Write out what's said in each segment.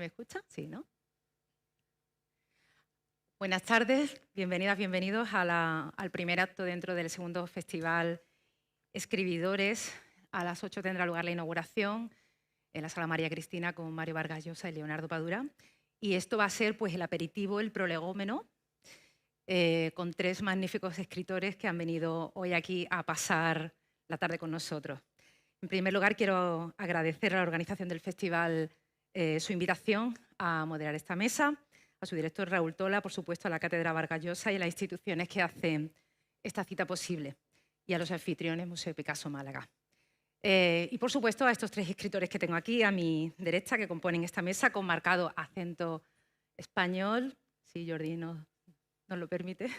me escucha? Sí, ¿no? Buenas tardes, bienvenidas, bienvenidos al primer acto dentro del segundo festival Escribidores. A las 8 tendrá lugar la inauguración en la Sala María Cristina con Mario Vargas Llosa y Leonardo Padura. Y esto va a ser pues, el aperitivo, el prolegómeno, con 3 magníficos escritores que han venido hoy aquí a pasar la tarde con nosotros. En primer lugar, quiero agradecer a la organización del festival su invitación a moderar esta mesa, a su director Raúl Tola, por supuesto a la Cátedra Vargas Llosa y a las instituciones que hacen esta cita posible, y a los anfitriones Museo Picasso Málaga. Y por supuesto a estos 3 escritores que tengo aquí a mi derecha, que componen esta mesa con marcado acento español. Sí, Jordi nos lo permite.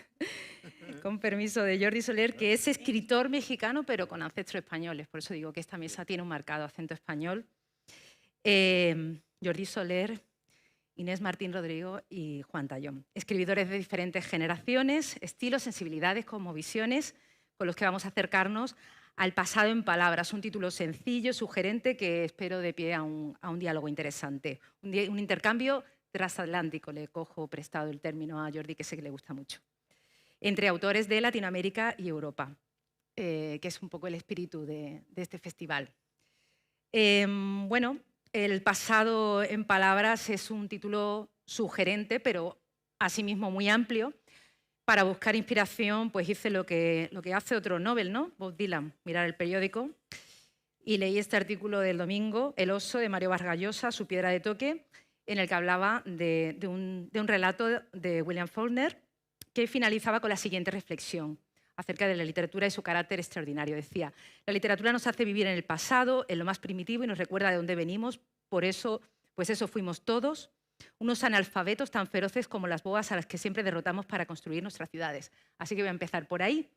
Con permiso de Jordi Soler, que es escritor mexicano pero con ancestros españoles. Por eso digo que esta mesa tiene un marcado acento español. Jordi Soler, Inés Martín Rodrigo y Juan Tallón. Escribidores de diferentes generaciones, estilos, sensibilidades, cosmovisiones, con los que vamos a acercarnos al pasado en palabras. Un título sencillo, sugerente, que espero de pie a un diálogo interesante. Un intercambio transatlántico, le cojo prestado el término a Jordi, que sé que le gusta mucho, entre autores de Latinoamérica y Europa, que es un poco el espíritu de este festival. Bueno, El pasado en palabras es un título sugerente, pero asimismo muy amplio. Para buscar inspiración, pues hice lo que hace otro Nobel, ¿no? Bob Dylan, mirar el periódico, y leí este artículo del domingo, El oso, de Mario Vargas Llosa, Su piedra de toque, en el que hablaba de un relato de William Faulkner, que finalizaba con la siguiente reflexión acerca de la literatura y su carácter extraordinario. Decía, la literatura nos hace vivir en el pasado, en lo más primitivo, y nos recuerda de dónde venimos. Por eso, pues eso fuimos todos, unos analfabetos tan feroces como las boas a las que siempre derrotamos para construir nuestras ciudades. Así que voy a empezar por ahí,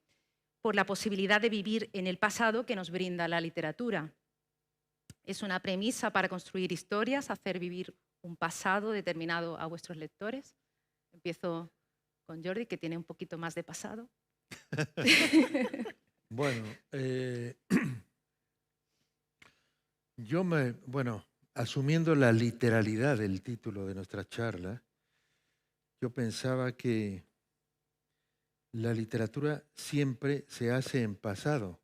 por la posibilidad de vivir en el pasado que nos brinda la literatura. Es una premisa para construir historias, hacer vivir un pasado determinado a vuestros lectores. Empiezo con Jordi, que tiene un poquito más de pasado. Bueno, asumiendo la literalidad del título de nuestra charla, yo pensaba que la literatura siempre se hace en pasado.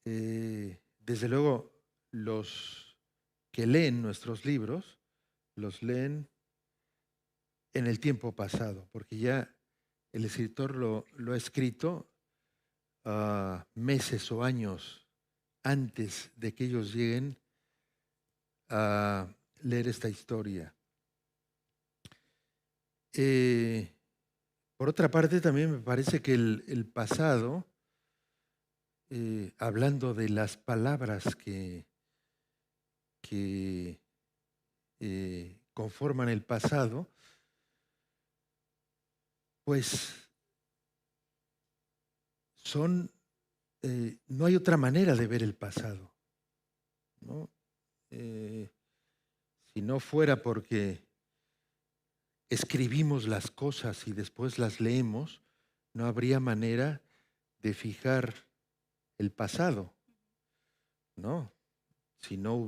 Desde luego, los que leen nuestros libros los leen en el tiempo pasado, porque ya el escritor lo ha escrito meses o años antes de que ellos lleguen a leer esta historia. Por otra parte, también me parece que el pasado, hablando de las palabras que conforman el pasado, pues no hay otra manera de ver el pasado, ¿no? Si no fuera porque escribimos las cosas y después las leemos, no habría manera de fijar el pasado, ¿no? Si no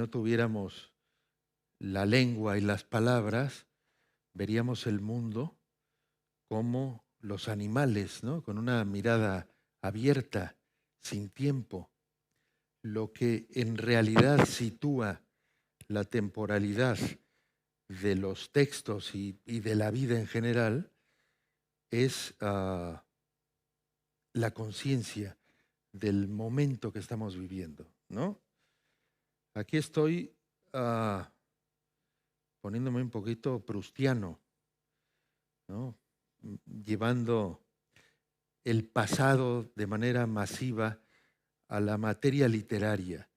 tuviéramos la lengua y las palabras, veríamos el mundo como los animales, ¿no? Con una mirada abierta, sin tiempo. Lo que en realidad sitúa la temporalidad de los textos y de la vida en general es la conciencia del momento que estamos viviendo, ¿no? Aquí estoy poniéndome un poquito proustiano, ¿no? Llevando el pasado de manera masiva a la materia literaria.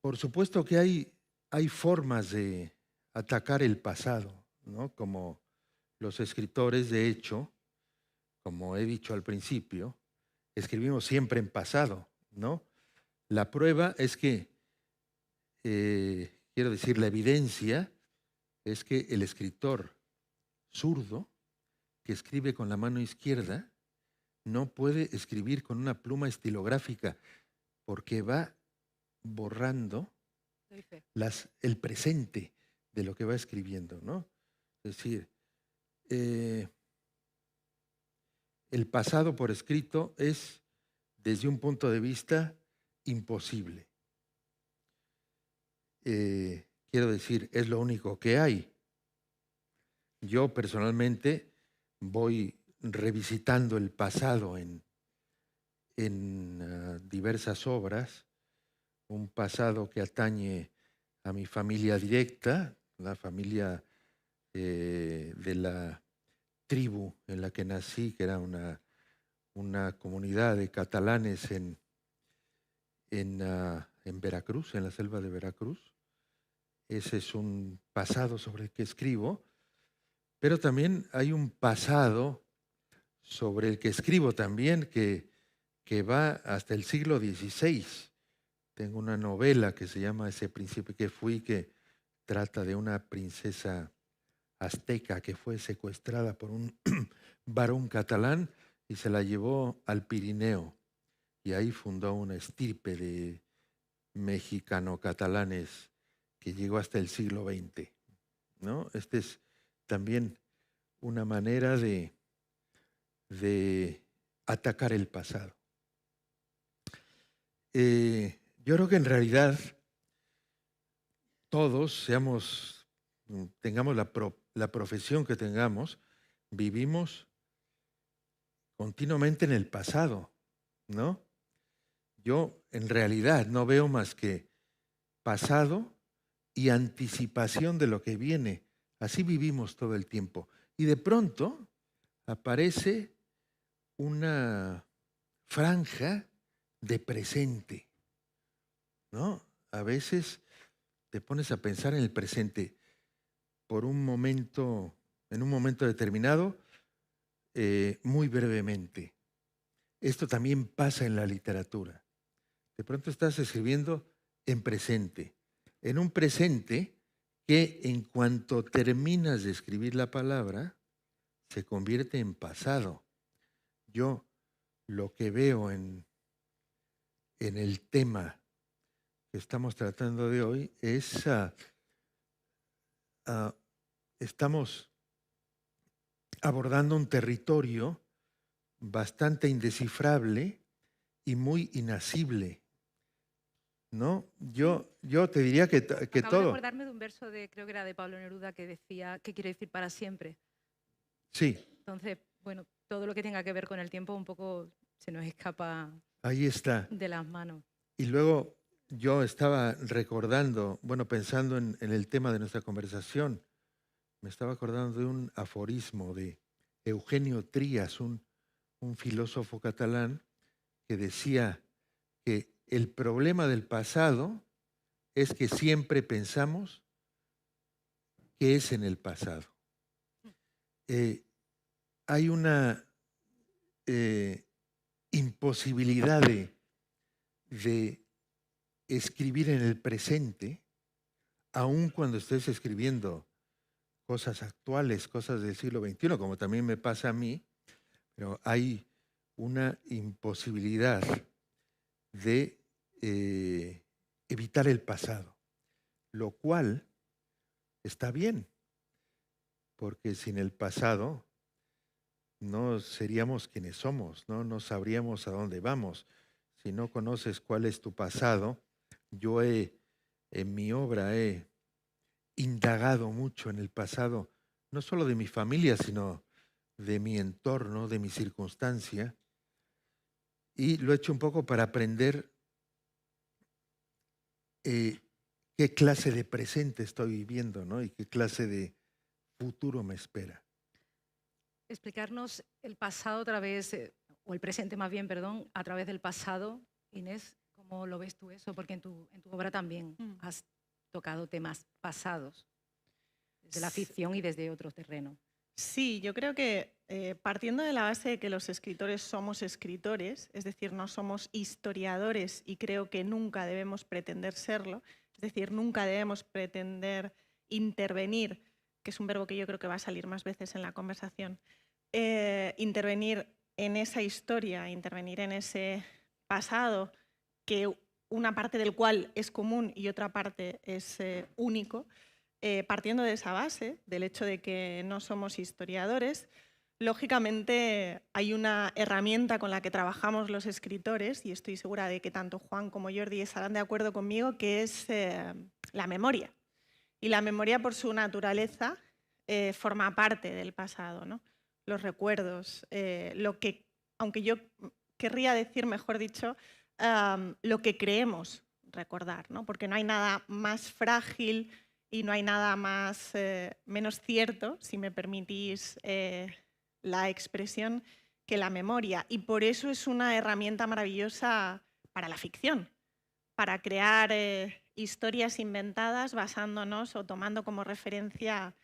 Por supuesto que hay formas de atacar el pasado, ¿no? Como los escritores, de hecho, como he dicho al principio, escribimos siempre en pasado, ¿no? La prueba es que, quiero decir, la evidencia es que el escritor zurdo que escribe con la mano izquierda no puede escribir con una pluma estilográfica porque va borrando Doy fe. el presente de lo que va escribiendo, ¿no? Es decir, el pasado por escrito es, desde un punto de vista, imposible. Quiero decir, es lo único que hay. Yo personalmente voy revisitando el pasado en diversas obras, un pasado que atañe a mi familia directa, la familia de la tribu en la que nací, que era una comunidad de catalanes en Veracruz, en la selva de Veracruz. Ese es un pasado sobre el que escribo, pero también hay un pasado sobre el que escribo también que va hasta el siglo XVI. Tengo una novela que se llama Ese príncipe que fui, que trata de una princesa azteca que fue secuestrada por un varón catalán y se la llevó al Pirineo. Y ahí fundó una estirpe de mexicano-catalanes que llegó hasta el siglo XX, ¿no? Este es también una manera de atacar el pasado. Yo creo que en realidad todos, tengamos la profesión que tengamos, vivimos continuamente en el pasado, ¿no? Yo en realidad no veo más que pasado y anticipación de lo que viene. Así vivimos todo el tiempo. Y de pronto aparece una franja de presente, ¿no? A veces te pones a pensar en el presente por un momento, en un momento determinado, muy brevemente. Esto también pasa en la literatura. De pronto estás escribiendo en presente, en un presente que en cuanto terminas de escribir la palabra, se convierte en pasado. Yo lo que veo en el tema que estamos tratando de hoy es, estamos abordando un territorio bastante indescifrable y muy inasible, ¿no? Yo te diría que Acabo todo. de acordarme de un verso creo que era de Pablo Neruda, que decía, ¿qué quiere decir para siempre? Sí. Entonces, bueno, todo lo que tenga que ver con el tiempo un poco se nos escapa. Ahí está. De las manos. Y luego yo estaba recordando, bueno, pensando en el tema de nuestra conversación, me estaba acordando de un aforismo de Eugenio Trías, un filósofo catalán, que decía que el problema del pasado es que siempre pensamos que es en el pasado. Hay una imposibilidad de escribir en el presente, aun cuando estés escribiendo cosas actuales, cosas del siglo XXI, como también me pasa a mí, pero hay una imposibilidad de evitar el pasado, lo cual está bien, porque sin el pasado no seríamos quienes somos, no sabríamos a dónde vamos. Si no conoces cuál es tu pasado, yo en mi obra he indagado mucho en el pasado, no solo de mi familia, sino de mi entorno, de mi circunstancia, y lo he hecho un poco para aprender qué clase de presente estoy viviendo, ¿no? Y qué clase de futuro me espera. Explicarnos el pasado a través, o el presente más bien, perdón, a través del pasado. Inés, ¿cómo lo ves tú eso? Porque en tu obra también has tocado temas pasados, desde la ficción y desde otros terrenos. Sí, yo creo que partiendo de la base de que los escritores somos escritores, es decir, no somos historiadores y creo que nunca debemos pretender serlo, es decir, nunca debemos pretender intervenir, que es un verbo que yo creo que va a salir más veces en la conversación, intervenir en esa historia, intervenir en ese pasado que una parte del cual es común y otra parte es único, partiendo de esa base, del hecho de que no somos historiadores, lógicamente hay una herramienta con la que trabajamos los escritores, y estoy segura de que tanto Juan como Jordi estarán de acuerdo conmigo, que es la memoria. Y la memoria, por su naturaleza, forma parte del pasado, ¿no? Los recuerdos, lo que, aunque yo querría decir, mejor dicho, lo que creemos recordar, ¿no? Porque no hay nada más frágil y no hay nada más, menos cierto, si me permitís la expresión, que la memoria. Y por eso es una herramienta maravillosa para la ficción, para crear historias inventadas basándonos o tomando como referencia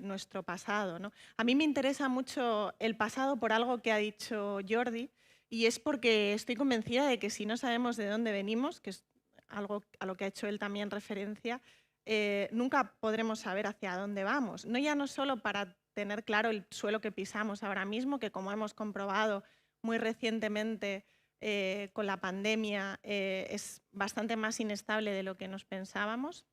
nuestro pasado, ¿no? A mí me interesa mucho el pasado por algo que ha dicho Jordi, y es porque estoy convencida de que si no sabemos de dónde venimos, que es algo a lo que ha hecho él también referencia, nunca podremos saber hacia dónde vamos. No solo para tener claro el suelo que pisamos ahora mismo, que como hemos comprobado muy recientemente con la pandemia es bastante más inestable de lo que nos pensábamos.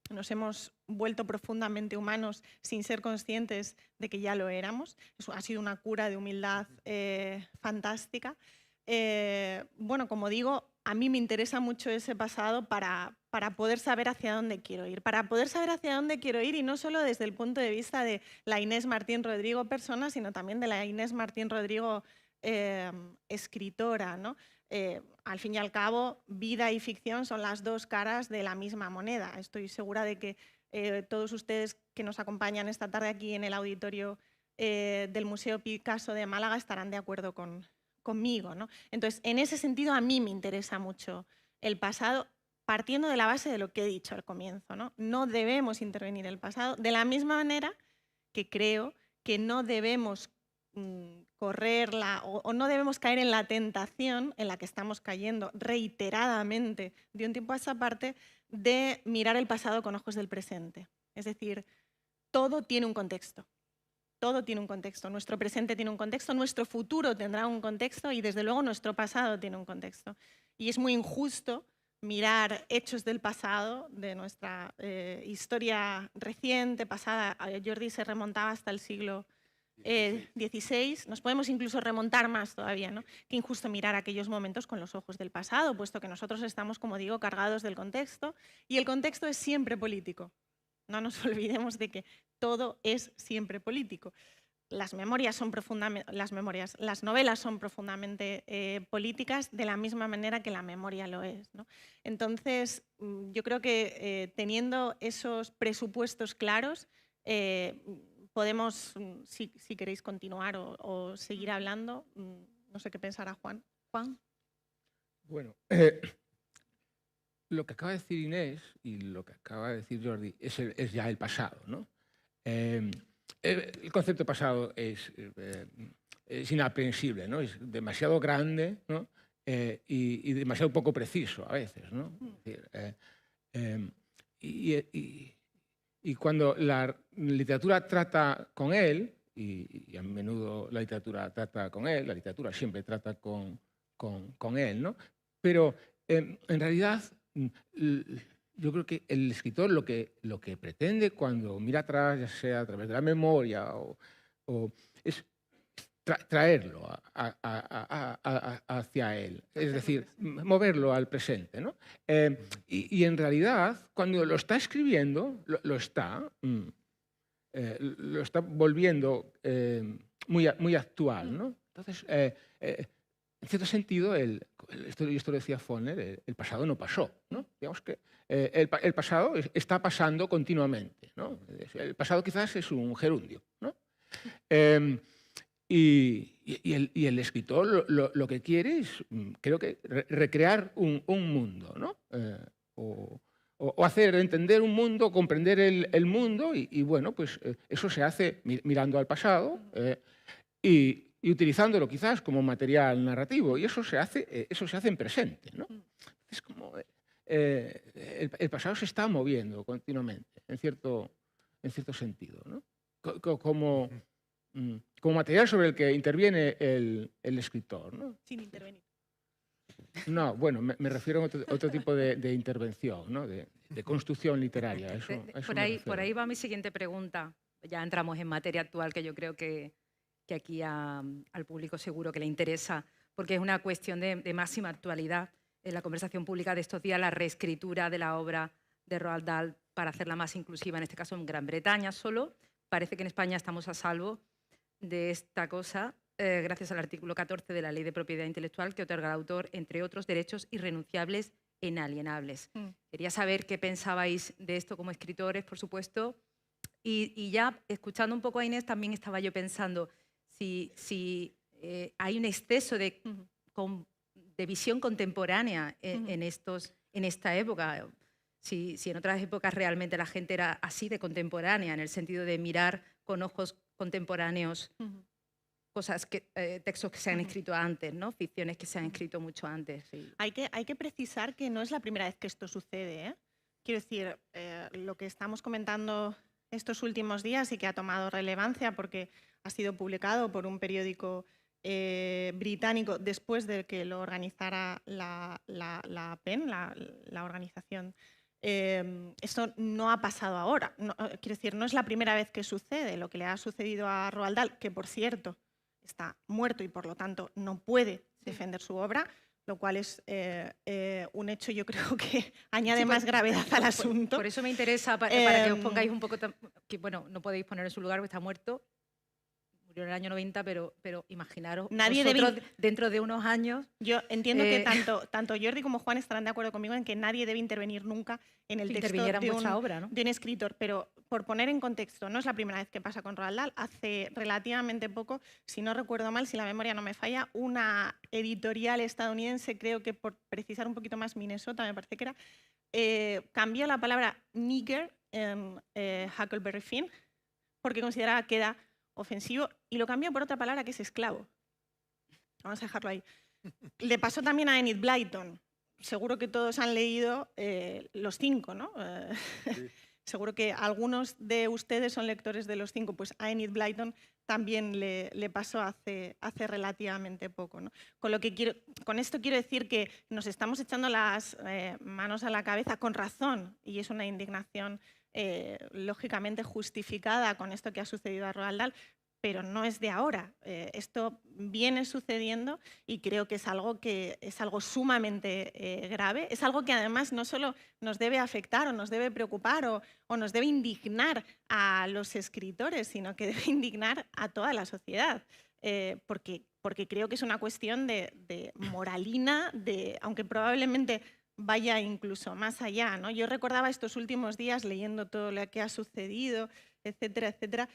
Nos hemos vuelto profundamente humanos sin ser conscientes de que ya lo éramos. Eso ha sido una cura de humildad fantástica. Bueno, como digo, a mí me interesa mucho ese pasado para poder saber hacia dónde quiero ir. Para poder saber hacia dónde quiero ir, y no solo desde el punto de vista de la Inés Martín Rodrigo persona, sino también de la Inés Martín Rodrigo escritora, ¿no? Al fin y al cabo, vida y ficción son las dos caras de la misma moneda. Estoy segura de que todos ustedes que nos acompañan esta tarde aquí en el auditorio del Museo Picasso de Málaga estarán de acuerdo conmigo, ¿no? Entonces, en ese sentido, a mí me interesa mucho el pasado, partiendo de la base de lo que he dicho al comienzo, ¿no? No debemos intervenir el pasado, de la misma manera que creo que no debemos correrla o no debemos caer en la tentación en la que estamos cayendo reiteradamente de un tiempo a esa parte de mirar el pasado con ojos del presente. Es decir, todo tiene un contexto. Todo tiene un contexto. Nuestro presente tiene un contexto, nuestro futuro tendrá un contexto y desde luego nuestro pasado tiene un contexto. Y es muy injusto mirar hechos del pasado, de nuestra historia reciente, pasada. Jordi se remontaba hasta el siglo XVI, nos podemos incluso remontar más todavía, ¿no? Qué injusto mirar aquellos momentos con los ojos del pasado, puesto que nosotros estamos, como digo, cargados del contexto, y el contexto es siempre político. No nos olvidemos de que todo es siempre político. Las novelas son profundamente políticas, de la misma manera que la memoria lo es, ¿no? Entonces, yo creo que teniendo esos presupuestos claros, podemos, si queréis continuar o seguir hablando, no sé qué pensará Juan. Juan. Bueno, lo que acaba de decir Inés y lo que acaba de decir Jordi es ya el pasado, ¿no? El concepto pasado es inaprehensible, ¿no? Es demasiado grande, ¿no? Y demasiado poco preciso a veces, ¿no? Es decir, y cuando la literatura trata con él, y a menudo la literatura trata con él, la literatura siempre trata con él, ¿no? Pero en realidad yo creo que el escritor lo que pretende cuando mira atrás, ya sea a través de la memoria, es traerlo hacia él, es decir, moverlo al presente, ¿no? Y en realidad, cuando lo está escribiendo, lo está volviendo muy actual, ¿no? Entonces, en cierto sentido, esto lo decía Follner, el pasado no pasó, ¿no? Digamos que el pasado está pasando continuamente, ¿no? El pasado quizás es un gerundio, ¿no? Y el escritor lo que quiere es, creo que, recrear un mundo, ¿no? O hacer entender un mundo, comprender el mundo, y bueno, pues eso se hace mirando al pasado y utilizándolo quizás como material narrativo, y eso se hace en presente, ¿no? Es como el pasado se está moviendo continuamente, en cierto sentido, ¿no? Como material sobre el que interviene el escritor, ¿no? Sin intervenir. No, bueno, me refiero a otro tipo de intervención, ¿no? De construcción literaria. Eso, a eso Por me ahí, refiero. por ahí va mi siguiente pregunta. Ya entramos en materia actual que yo creo que aquí al público seguro que le interesa, porque es una cuestión de máxima actualidad. En la conversación pública de estos días, la reescritura de la obra de Roald Dahl para hacerla más inclusiva, en este caso en Gran Bretaña solo. Parece que en España estamos a salvo de esta cosa gracias al artículo 14 de la Ley de Propiedad Intelectual que otorga al autor, entre otros, derechos irrenunciables e inalienables. Quería saber qué pensabais de esto como escritores, por supuesto, y ya escuchando un poco a Inés también estaba yo pensando si hay un exceso de visión contemporánea en esta época. Si en otras épocas realmente la gente era así de contemporánea, en el sentido de mirar con ojos contemporáneos textos que se han escrito antes, ¿no? Ficciones que se han escrito mucho antes. Sí. Hay que precisar que no es la primera vez que esto sucede, ¿eh? Quiero decir, lo que estamos comentando estos últimos días y que ha tomado relevancia porque ha sido publicado por un periódico británico después de que lo organizara la PEN, la organización. Esto no ha pasado ahora. Quiero decir, no es la primera vez que sucede. Lo que le ha sucedido a Roald Dahl, que por cierto está muerto y por lo tanto no puede defender su obra, lo cual es un hecho, yo creo que añade más gravedad al asunto. Por eso me interesa, para que os pongáis un poco, que bueno, no podéis poner en su lugar porque está muerto, murió en el año 90, pero imaginaros vosotros dentro de unos años. Yo entiendo que tanto Jordi como Juan estarán de acuerdo conmigo en que nadie debe intervenir nunca en el texto de un escritor, pero por poner en contexto, no es la primera vez que pasa con Roald Dahl. Hace relativamente poco, si no recuerdo mal, si la memoria no me falla, una editorial estadounidense, creo que por precisar un poquito más, Minnesota, me parece que era, cambió la palabra nigger en Huckleberry Finn porque consideraba que era ofensivo y lo cambió por otra palabra que es esclavo. Vamos a dejarlo ahí. Le pasó también a Enid Blyton. Seguro que todos han leído Los Cinco, ¿no? Sí. Seguro que algunos de ustedes son lectores de Los Cinco, pues a Enid Blyton también le pasó hace relativamente poco, ¿no? Con esto quiero decir que nos estamos echando las manos a la cabeza con razón, y es una indignación lógicamente justificada con esto que ha sucedido a Roald Dahl, pero no es de ahora. Esto viene sucediendo y creo que es algo sumamente grave. Es algo que además no solo nos debe afectar o nos debe preocupar o nos debe indignar a los escritores, sino que debe indignar a toda la sociedad. Porque creo que es una cuestión de moralina, aunque probablemente vaya incluso más allá, ¿no? Yo recordaba estos últimos días leyendo todo lo que ha sucedido, etcétera, etcétera,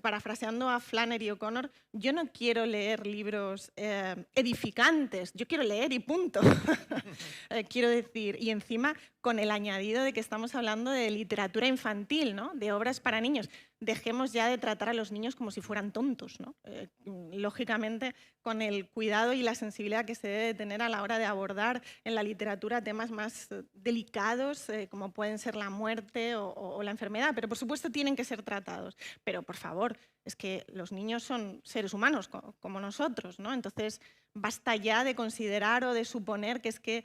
parafraseando a Flannery O'Connor, yo no quiero leer libros edificantes, yo quiero leer y punto. Quiero decir, y encima con el añadido de que estamos hablando de literatura infantil, ¿no? De obras para niños. Dejemos ya de tratar a los niños como si fueran tontos, ¿no? Lógicamente, con el cuidado y la sensibilidad que se debe tener a la hora de abordar en la literatura temas más delicados, como pueden ser la muerte o la enfermedad, pero por supuesto tienen que ser tratados. Pero, por favor, es que los niños son seres humanos como nosotros, ¿no? Entonces, basta ya de considerar o de suponer que es que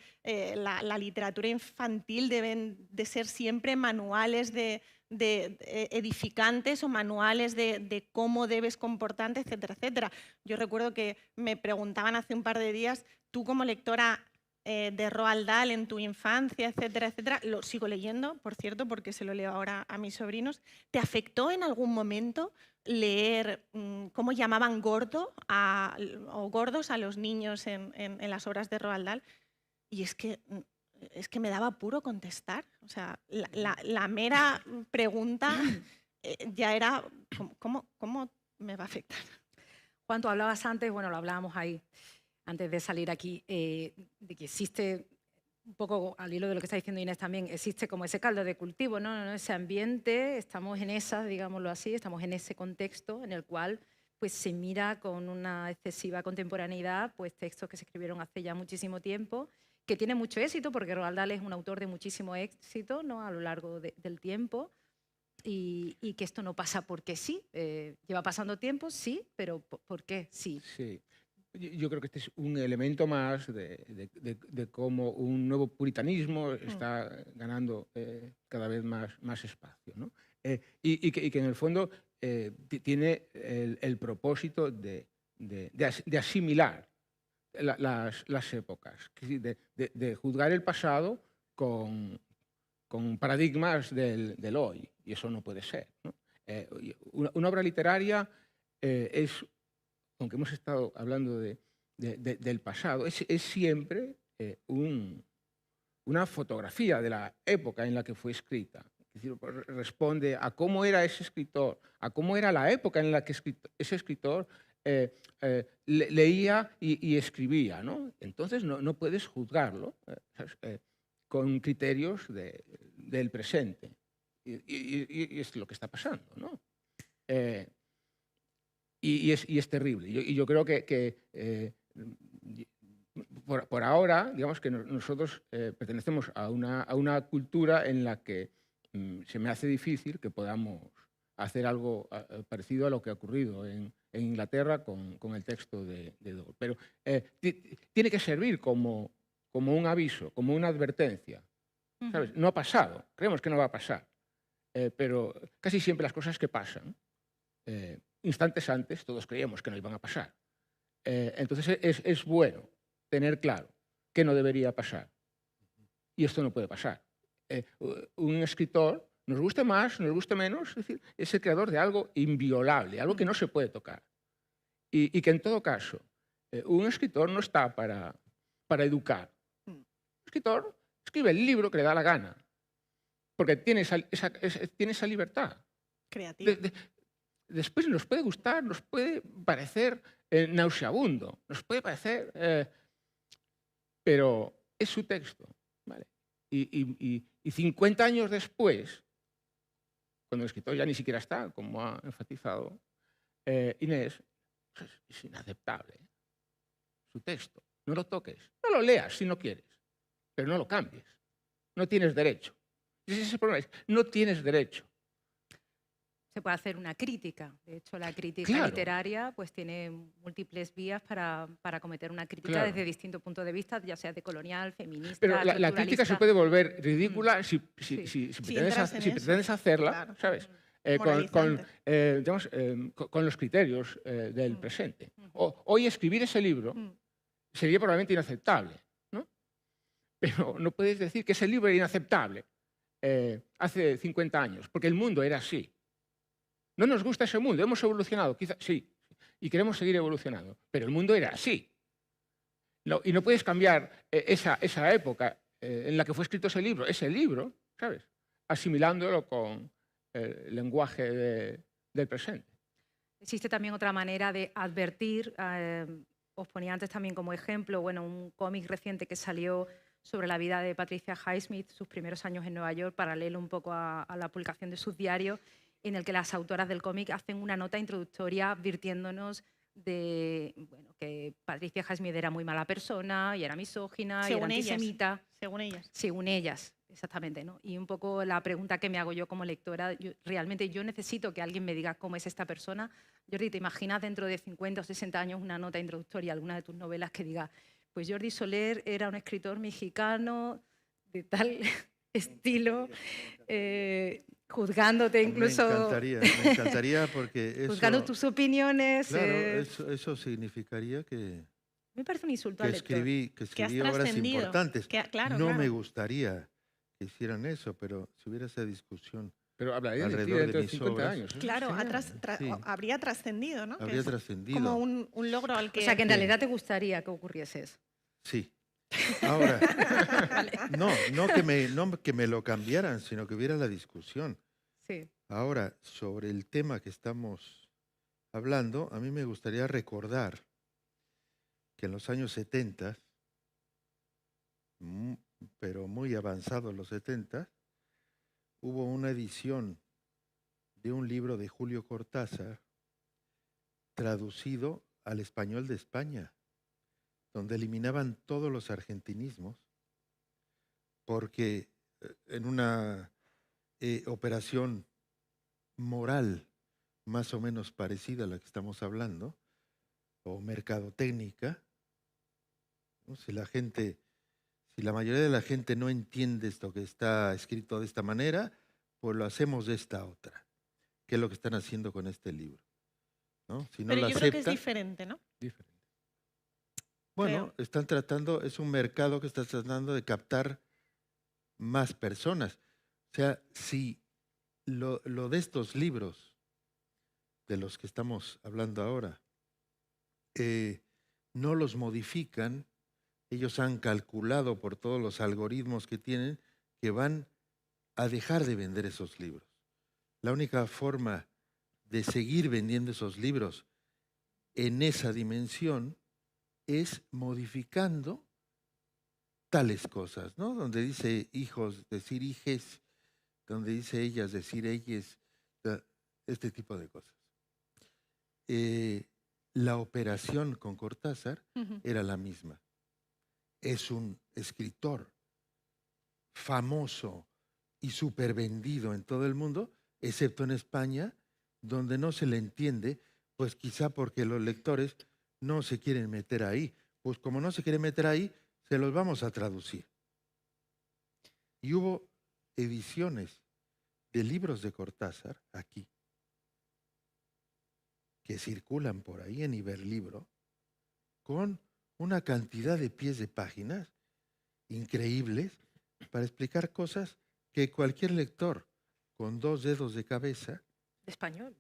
la literatura infantil deben de ser siempre manuales de edificantes o manuales de cómo debes comportarte, etcétera, etcétera. Yo recuerdo que me preguntaban hace un par de días, tú como lectora de Roald Dahl en tu infancia, etcétera, etcétera, lo sigo leyendo, por cierto, porque se lo leo ahora a mis sobrinos. ¿Te afectó en algún momento leer cómo llamaban gordos a los niños en las obras de Roald Dahl? Y es que me daba apuro contestar. O sea, la mera pregunta ya era, ¿cómo me va a afectar? Juan, tú hablabas antes, bueno, lo hablábamos ahí, antes de salir aquí, de que existe, un poco al hilo de lo que está diciendo Inés también, existe como ese caldo de cultivo, ¿no? Ese ambiente, estamos en esa, digámoslo así, estamos en ese contexto en el cual pues, se mira con una excesiva contemporaneidad pues, textos que se escribieron hace ya muchísimo tiempo, que tiene mucho éxito, porque Roald Dahl es un autor de muchísimo éxito, ¿no? A lo largo del tiempo, y que esto no pasa porque sí. Lleva pasando tiempo, sí, pero ¿por qué sí? Sí. Yo creo que este es un elemento más de cómo un nuevo puritanismo está ganando cada vez más espacio, ¿no? Y que en el fondo tiene el propósito de asimilar las épocas, de juzgar el pasado con paradigmas del hoy, y eso no puede ser, ¿no? Una obra literaria es, aunque hemos estado hablando del pasado, es siempre una fotografía de la época en la que fue escrita. Es decir, responde a cómo era ese escritor, a cómo era la época en la que ese escritor leía y escribía, ¿no? Entonces no puedes juzgarlo con criterios del presente. Y es lo que está pasando, ¿no? Y es terrible. Y yo creo que por ahora, digamos que nosotros pertenecemos a una cultura en la que se me hace difícil que podamos hacer algo parecido a lo que ha ocurrido en Inglaterra con el texto de Dole. Pero tiene que servir como un aviso, como una advertencia, ¿sabes? No ha pasado, creemos que no va a pasar, pero casi siempre las cosas que pasan, instantes antes todos creíamos que no iban a pasar. Entonces es bueno tener claro que no debería pasar. Y esto no puede pasar. Un escritor, nos guste más, nos guste menos, es decir, es el creador de algo inviolable, algo que no se puede tocar. Y que en todo caso, un escritor no está para educar. Un escritor escribe el libro que le da la gana, porque tiene esa libertad. Creativa. Después nos puede gustar, nos puede parecer nauseabundo, nos puede parecer... pero es su texto, ¿vale? Y 50 años después, cuando el escritor ya ni siquiera está, como ha enfatizado Inés, es inaceptable su texto. No lo toques, no lo leas si no quieres, pero no lo cambies. No tienes derecho. Ese es el problema, no tienes derecho. Se puede hacer una crítica. De hecho, la crítica literaria pues, tiene múltiples vías para cometer una crítica desde distintos puntos de vista, ya sea decolonial, feminista, pero la crítica se puede volver ridícula si pretendes hacerla, ¿sabes? Con los criterios del presente. Hoy escribir ese libro sería probablemente inaceptable, ¿no? Pero no puedes decir que ese libro era inaceptable hace 50 años, porque el mundo era así. No nos gusta ese mundo, hemos evolucionado, quizás sí, y queremos seguir evolucionando, pero el mundo era así. Y no puedes cambiar esa época en la que fue escrito ese libro, ¿sabes? Asimilándolo con el lenguaje del presente. Existe también otra manera de advertir, os ponía antes también como ejemplo, bueno, un cómic reciente que salió sobre la vida de Patricia Highsmith, sus primeros años en Nueva York, paralelo un poco a la publicación de sus diarios, en el que las autoras del cómic hacen una nota introductoria advirtiéndonos de que Patricia Highsmith era muy mala persona y era misógina y era antisemita. Según ellas. Según ellas, exactamente, ¿no? Y un poco la pregunta que me hago yo como lectora, realmente yo necesito que alguien me diga cómo es esta persona. Jordi, ¿te imaginas dentro de 50 o 60 años una nota introductoria a alguna de tus novelas que diga, pues Jordi Soler era un escritor mexicano de tal estilo, juzgándote incluso... Me encantaría porque eso... Juzgando tus opiniones... Claro, eso significaría que... Me parece un insulto al lector. Que escribí obras importantes. Claro. Me gustaría que hicieran eso, pero si hubiera esa discusión pero alrededor de mis 50 obras... años. Claro, habría trascendido, ¿no? Habría trascendido. Como un logro al que... O sea, que en realidad te gustaría que ocurriese eso. Sí. Ahora, no que me lo cambiaran, sino que hubiera la discusión. Sí. Ahora, sobre el tema que estamos hablando, a mí me gustaría recordar que en los años 70, pero muy avanzados los 70, hubo una edición de un libro de Julio Cortázar traducido al español de España, donde eliminaban todos los argentinismos, porque en una operación moral más o menos parecida a la que estamos hablando, o mercadotécnica, ¿no? Si la mayoría de la gente no entiende esto que está escrito de esta manera, pues lo hacemos de esta otra, que es lo que están haciendo con este libro, ¿no? Si no Pero lo yo creo que es aceptan, diferente, ¿no? Diferente. bueno, es un mercado que está tratando de captar más personas. O sea, si lo de estos libros, de los que estamos hablando ahora, no los modifican, ellos han calculado por todos los algoritmos que tienen que van a dejar de vender esos libros. La única forma de seguir vendiendo esos libros en esa dimensión es modificando tales cosas, ¿no? Donde dice hijos, decir hijes, donde dice ellas, decir ellas, este tipo de cosas. La operación con Cortázar era la misma. Es un escritor famoso y súper vendido en todo el mundo, excepto en España, donde no se le entiende, pues quizá porque los lectores no se quieren meter ahí. Pues como no se quieren meter ahí, se los vamos a traducir. Y hubo ediciones de libros de Cortázar aquí, que circulan por ahí en Iberlibro, con una cantidad de pies de páginas increíbles para explicar cosas que cualquier lector con 2 dedos de cabeza De español.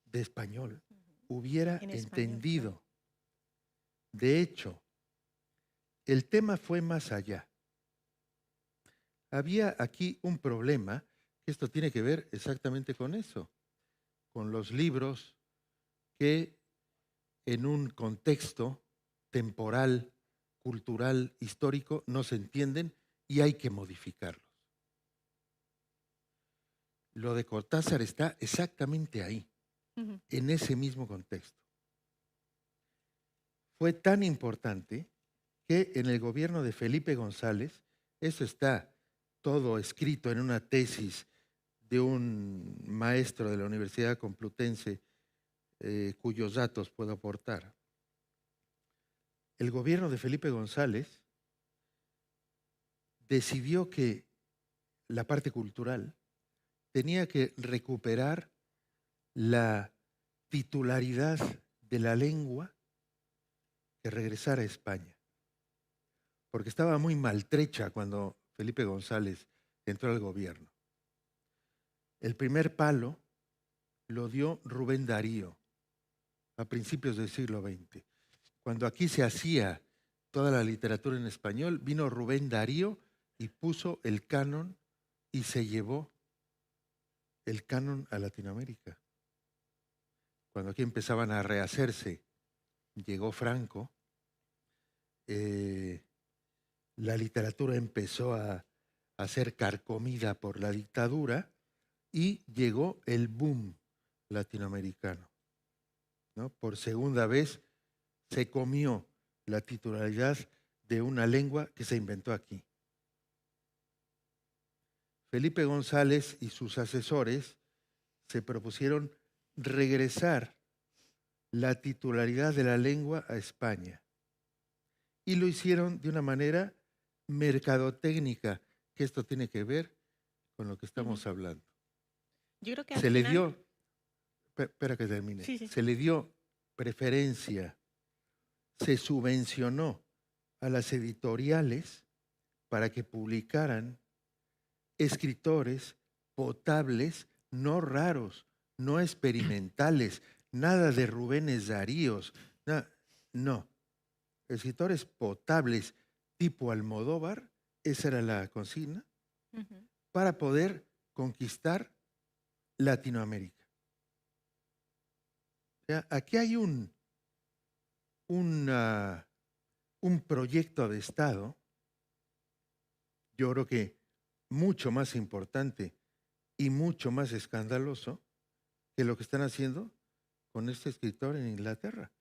de español hubiera En español, entendido. claro. De hecho, el tema fue más allá. Había aquí un problema, que esto tiene que ver exactamente con eso, con los libros que en un contexto temporal, cultural, histórico, no se entienden y hay que modificarlos. Lo de Cortázar está exactamente ahí, en ese mismo contexto. Fue tan importante que en el gobierno de Felipe González, eso está todo escrito en una tesis de un maestro de la Universidad Complutense, cuyos datos puedo aportar. El gobierno de Felipe González decidió que la parte cultural tenía que recuperar la titularidad de la lengua que regresara a España, porque estaba muy maltrecha cuando Felipe González entró al gobierno. El primer palo lo dio Rubén Darío a principios del siglo XX. Cuando aquí se hacía toda la literatura en español, vino Rubén Darío y puso el canon y se llevó el canon a Latinoamérica. Cuando aquí empezaban a rehacerse, llegó Franco, la literatura empezó a ser carcomida por la dictadura y llegó el boom latinoamericano, ¿no? Por segunda vez se comió la titularidad de una lengua que se inventó aquí. Felipe González y sus asesores se propusieron regresar la titularidad de la lengua a España. Y lo hicieron de una manera mercadotécnica, que esto tiene que ver con lo que estamos hablando. Yo creo que al Se le final- dio, espera que termine, Sí. se le dio preferencia, se subvencionó a las editoriales para que publicaran escritores potables, no raros, no experimentales, nada de Rubénes Daríos, no, escritores potables tipo Almodóvar, esa era la consigna, para poder conquistar Latinoamérica. O sea, aquí hay un proyecto de Estado, yo creo que mucho más importante y mucho más escandaloso que lo que están haciendo con este escritor en Inglaterra.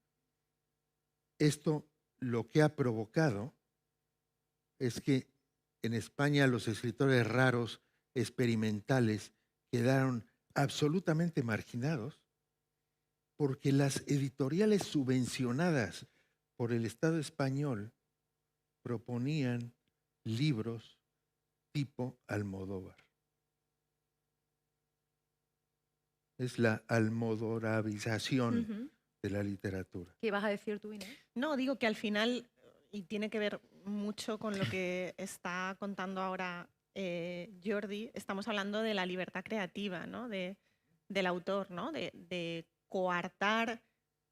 Esto lo que ha provocado es que en España los escritores raros, experimentales, quedaron absolutamente marginados porque las editoriales subvencionadas por el Estado español proponían libros tipo Almodóvar. Es la almodorarización de la literatura. ¿Qué ibas a decir tú, Inés? No, digo que al final, y tiene que ver mucho con lo que está contando ahora Jordi, estamos hablando de la libertad creativa, ¿no? Del autor, ¿no? De coartar,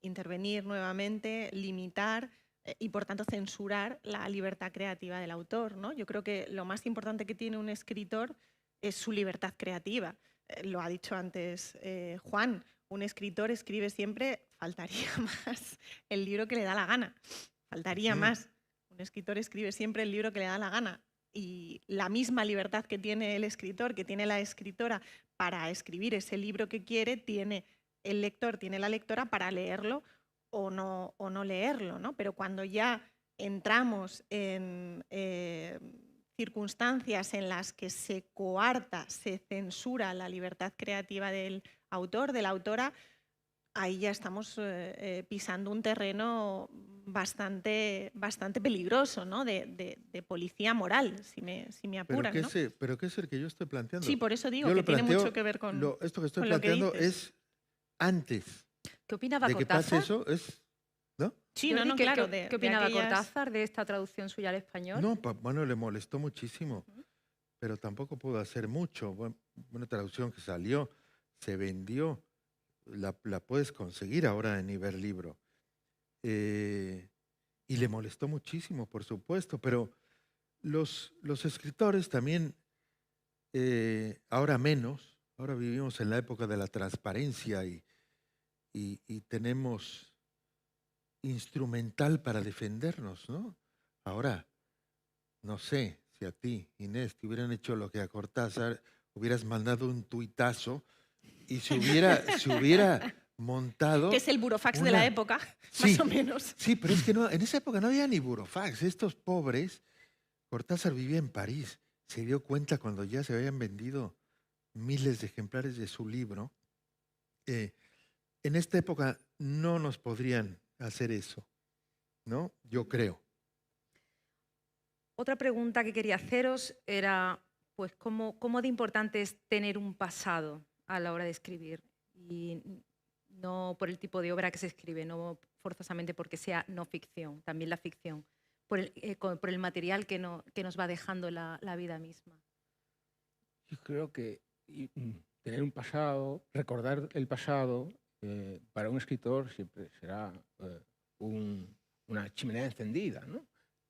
intervenir nuevamente, limitar y por tanto censurar la libertad creativa del autor, ¿no? Yo creo que lo más importante que tiene un escritor es su libertad creativa. Lo ha dicho antes Juan, un escritor escribe siempre, faltaría más, el libro que le da la gana, faltaría más. Un escritor escribe siempre el libro que le da la gana. Y la misma libertad que tiene el escritor, que tiene la escritora para escribir ese libro que quiere, tiene el lector, tiene la lectora para leerlo o no leerlo, ¿no? Pero cuando ya entramos en circunstancias en las que se coarta, se censura la libertad creativa del autor, de la autora, ahí ya estamos pisando un terreno bastante peligroso, ¿no? De policía moral, si me apuran. Pero ¿qué es el que yo estoy planteando? Sí, por eso digo yo que tiene mucho que ver con esto que estoy con lo que planteando dices. es antes ¿Qué opinaba de que Cortázar? pase eso, ¿no? Sí, Jordi, no, claro. ¿Qué opinaba Cortázar de esta traducción suya al español? No, bueno, le molestó muchísimo, pero tampoco pudo hacer mucho. Una traducción que salió, se vendió, la puedes conseguir ahora en Iberlibro. Y le molestó muchísimo, por supuesto, pero los escritores también, ahora menos, ahora vivimos en la época de la transparencia y tenemos instrumental para defendernos, ¿no? Ahora, no sé si a ti, Inés, te hubieran hecho lo que a Cortázar, hubieras mandado un tuitazo y se hubiera montado... Que es el burofax de la época, más o menos. Sí, pero es que no, en esa época no había ni burofax. Estos pobres, Cortázar vivía en París, se dio cuenta cuando ya se habían vendido miles de ejemplares de su libro. En esta época no nos podrían hacer eso, ¿no? Yo creo. Otra pregunta que quería haceros era, pues, ¿cómo de importante es tener un pasado a la hora de escribir? Y no por el tipo de obra que se escribe, no forzosamente porque sea no ficción, también la ficción, por el material que nos va dejando la vida misma. Yo creo que tener un pasado, recordar el pasado, para un escritor siempre será una chimenea encendida, ¿no?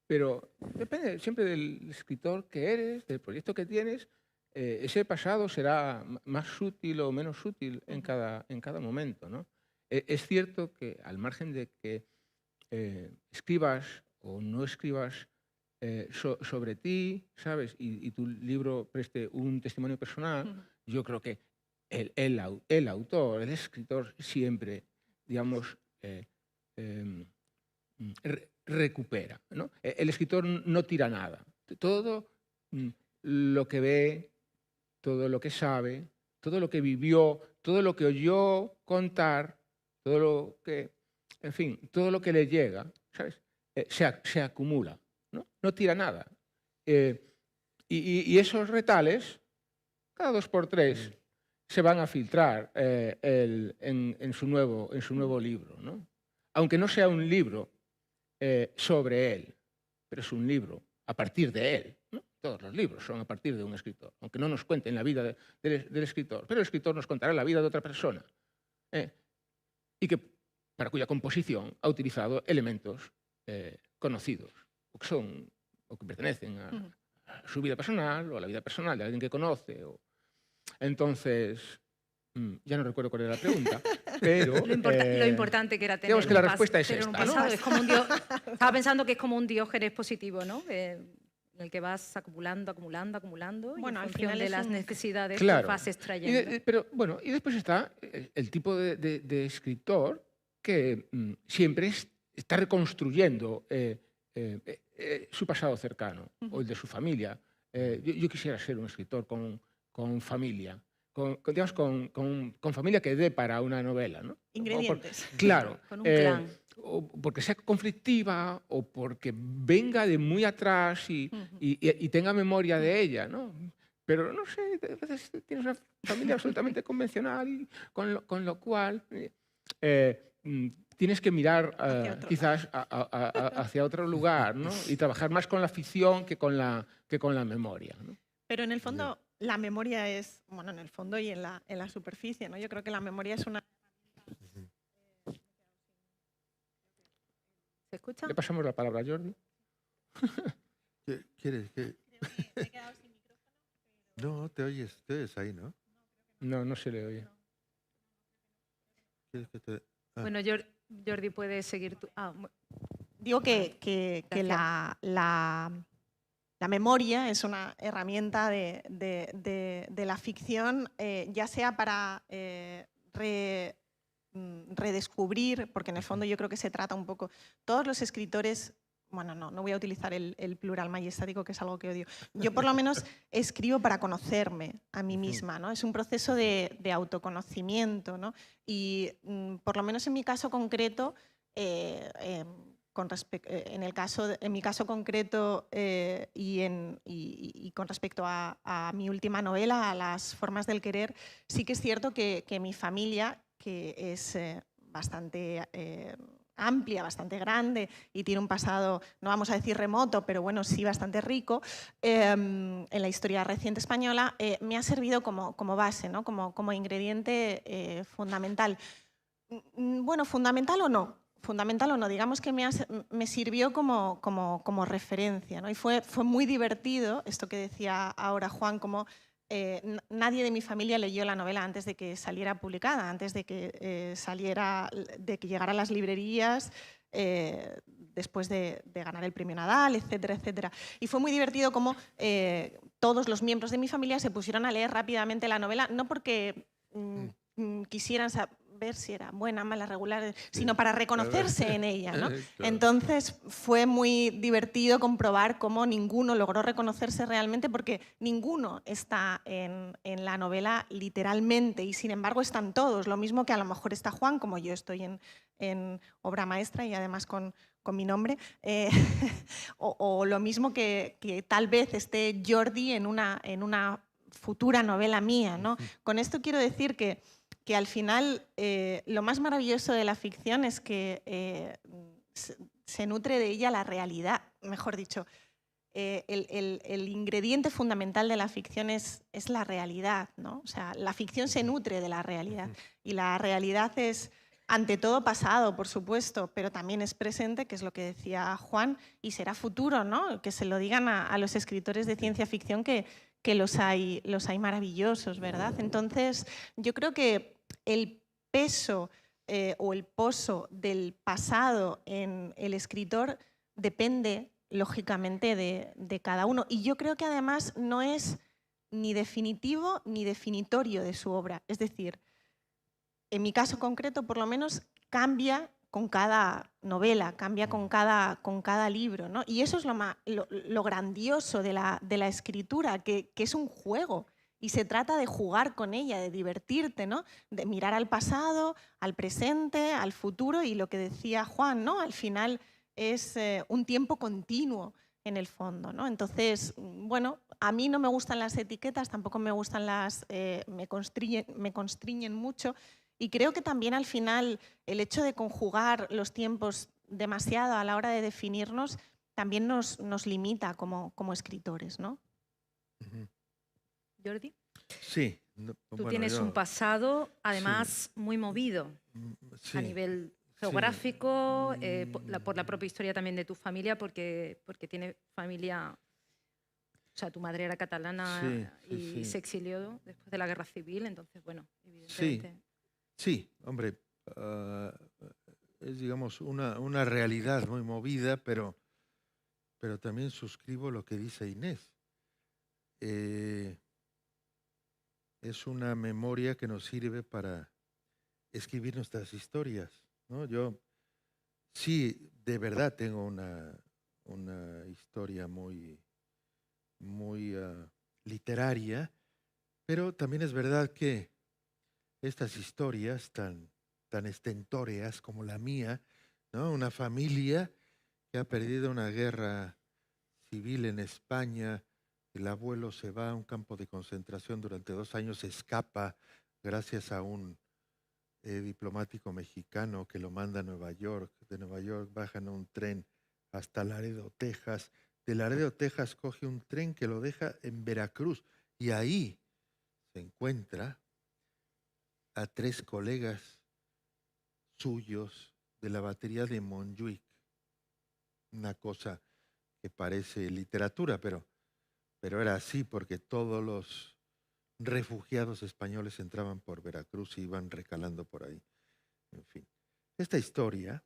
Pero depende siempre del escritor que eres, del proyecto que tienes. Ese pasado será más útil o menos útil en cada momento, ¿no? Es cierto que al margen de que escribas o no escribas sobre ti, ¿sabes? Y tu libro preste un testimonio personal, yo creo que el autor, el escritor siempre, digamos, recupera, ¿no? El escritor no tira nada. Todo lo que ve, todo lo que sabe, todo lo que vivió, todo lo que oyó contar, todo lo que, en fin, todo lo que le llega, ¿sabes? Se acumula, ¿no? No tira nada. Y esos retales, cada 2 por 3, se van a filtrar en su nuevo libro, ¿no? Aunque no sea un libro sobre él, pero es un libro a partir de él, ¿no? Todos los libros son a partir de un escritor, aunque no nos cuenten la vida del escritor, pero el escritor nos contará la vida de otra persona, y para cuya composición ha utilizado elementos conocidos, o que pertenecen a su vida personal o a la vida personal de alguien que conoce. Entonces, ya no recuerdo cuál era la pregunta, pero... Lo importante que era tener digamos que la respuesta es tener un esta, ¿no? pasado. Es como estaba pensando que es como un Diógenes positivo, ¿no? En el que vas acumulando, Bueno, y en al función final de es las necesidades Claro. que vas extrayendo. Pero bueno, y después está el tipo de escritor que siempre está reconstruyendo su pasado cercano o el de su familia. Yo quisiera ser un escritor con familia, digamos, con familia que dé para una novela, ¿no? Ingredientes. Claro. Con un clan. O porque sea conflictiva o porque venga de muy atrás y tenga memoria de ella, ¿no? Pero no sé, a veces tienes una familia absolutamente convencional, y con lo cual tienes que mirar quizás hacia otro lugar, ¿no? Y trabajar más con la ficción que con la memoria, ¿no? Pero en el fondo, la memoria es, bueno, en el fondo y en la superficie, ¿no? Yo creo que la memoria es una... ¿Se escucha? Le pasamos la palabra a Jordi. ¿Quieres que...? Me he quedado sin micrófono. No, te oyes ahí, ¿no? No, no se le oye. ¿Quieres que te...? Bueno, Jordi, puedes seguir tú. Digo que la memoria es una herramienta de la ficción, ya sea para redescubrir, porque en el fondo yo creo que se trata un poco, todos los escritores, bueno, no voy a utilizar el plural majestático, que es algo que odio. Yo por lo menos escribo para conocerme a mí misma, ¿no? Es un proceso de autoconocimiento, ¿no? Y por lo menos en mi caso concreto, en mi caso concreto y con respecto a mi última novela, a Las formas del querer, sí que es cierto que mi familia, que es bastante amplia, bastante grande y tiene un pasado, no vamos a decir remoto, pero bueno, sí bastante rico, en la historia reciente española, me ha servido como base, ¿no? como ingrediente fundamental. Bueno, fundamental o no, digamos que me sirvió como referencia, ¿no? Y fue muy divertido, esto que decía ahora Juan, como nadie de mi familia leyó la novela antes de que saliera publicada, antes de que de que llegara a las librerías, después de ganar el premio Nadal, etcétera, etcétera. Y fue muy divertido como todos los miembros de mi familia se pusieron a leer rápidamente la novela, no porque quisieran ver si era buena, mala, regular, sino para reconocerse en ella, ¿no? Claro. Entonces fue muy divertido comprobar cómo ninguno logró reconocerse realmente, porque ninguno está en la novela literalmente, y sin embargo están todos. Lo mismo que a lo mejor está Juan, como yo estoy en obra maestra y además con mi nombre, o lo mismo que tal vez esté Jordi en una futura novela mía, ¿no? Con esto quiero decir que al final lo más maravilloso de la ficción es que se nutre de ella la realidad, mejor dicho. El ingrediente fundamental de la ficción es la realidad, ¿no? O sea, la ficción se nutre de la realidad, y la realidad es ante todo pasado, por supuesto, pero también es presente, que es lo que decía Juan, y será futuro, ¿no? Que se lo digan a los escritores de ciencia ficción que los hay maravillosos, ¿verdad? Entonces, yo creo que el peso o el pozo del pasado en el escritor depende, lógicamente, de cada uno. Y yo creo que además no es ni definitivo ni definitorio de su obra. Es decir, en mi caso concreto, por lo menos, cambia con cada novela, cambia con cada libro, ¿no? Y eso es lo grandioso de la escritura, que es un juego. Y se trata de jugar con ella, de divertirte, ¿no? De mirar al pasado, al presente, al futuro, y lo que decía Juan, ¿no? Al final es un tiempo continuo en el fondo, ¿no? Entonces, bueno, a mí no me gustan las etiquetas, tampoco me gustan me constriñen mucho, y creo que también al final el hecho de conjugar los tiempos demasiado a la hora de definirnos también nos limita como escritores, ¿no? Jordi, Sí. tú tienes un pasado, además, muy movido Sí. a nivel geográfico, por la propia historia también de tu familia, porque tiene familia, o sea, tu madre era catalana y se exilió después de la Guerra Civil, entonces, bueno, evidentemente... Sí, hombre, es, digamos, una realidad muy movida, pero también suscribo lo que dice Inés. Es una memoria que nos sirve para escribir nuestras historias, ¿no? Yo sí, de verdad tengo una historia muy literaria, Pero también es verdad que estas historias tan estentóreas como la mía, ¿no? Una familia que ha perdido una guerra civil en España, el abuelo se va a un campo de concentración durante 2 años, escapa gracias a un diplomático mexicano que lo manda a Nueva York. De Nueva York bajan a un tren hasta Laredo, Texas. De Laredo, Texas coge un tren que lo deja en Veracruz y ahí se encuentra a 3 colegas suyos de la batería de Montjuic. Una cosa que parece literatura, pero era así porque todos los refugiados españoles entraban por Veracruz y iban recalando por ahí. En fin, esta historia,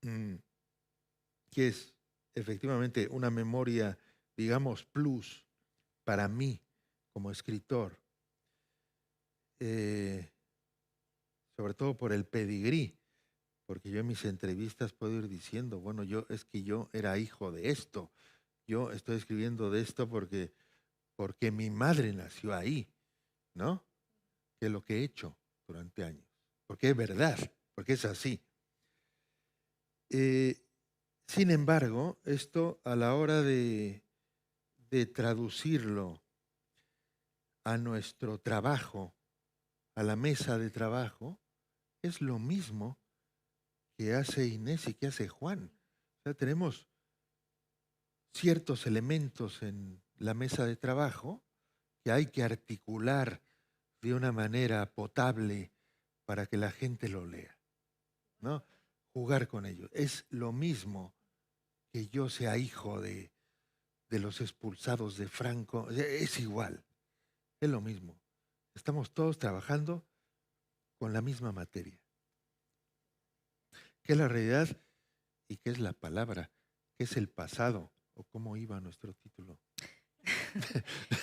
que es efectivamente una memoria, digamos, plus para mí como escritor, sobre todo por el pedigrí, porque yo en mis entrevistas puedo ir diciendo, bueno, yo era hijo de esto, yo estoy escribiendo de esto porque mi madre nació ahí, ¿no? Que es lo que he hecho durante años, porque es verdad, porque es así. Sin embargo, esto a la hora de traducirlo a nuestro trabajo, a la mesa de trabajo, es lo mismo que hace Inés y que hace Juan. O sea, tenemos ciertos elementos en la mesa de trabajo que hay que articular de una manera potable para que la gente lo lea, ¿no? Jugar con ellos. Es lo mismo que yo sea hijo de los expulsados de Franco. Es igual, es lo mismo. Estamos todos trabajando con la misma materia. ¿Qué es la realidad y qué es la palabra? ¿Qué es el pasado? ¿O cómo iba nuestro título?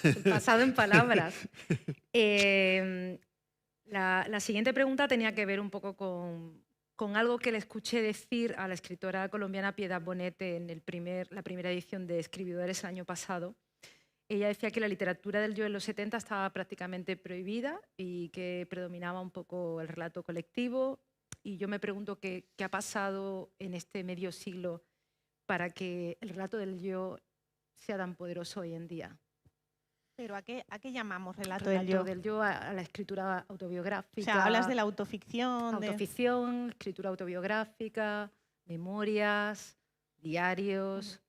El pasado en palabras. La siguiente pregunta tenía que ver un poco con algo que le escuché decir a la escritora colombiana Piedad Bonet en la primera edición de Escribidores el año pasado. Ella decía que la literatura del yo en los 70 estaba prácticamente prohibida y que predominaba un poco el relato colectivo. Y yo me pregunto qué ha pasado en este medio siglo para que el relato del yo sea tan poderoso hoy en día. ¿Pero a qué llamamos relato Relato del yo? del yo a la escritura autobiográfica. O sea, hablas de la autoficción. Autoficción, escritura autobiográfica, memorias, diarios.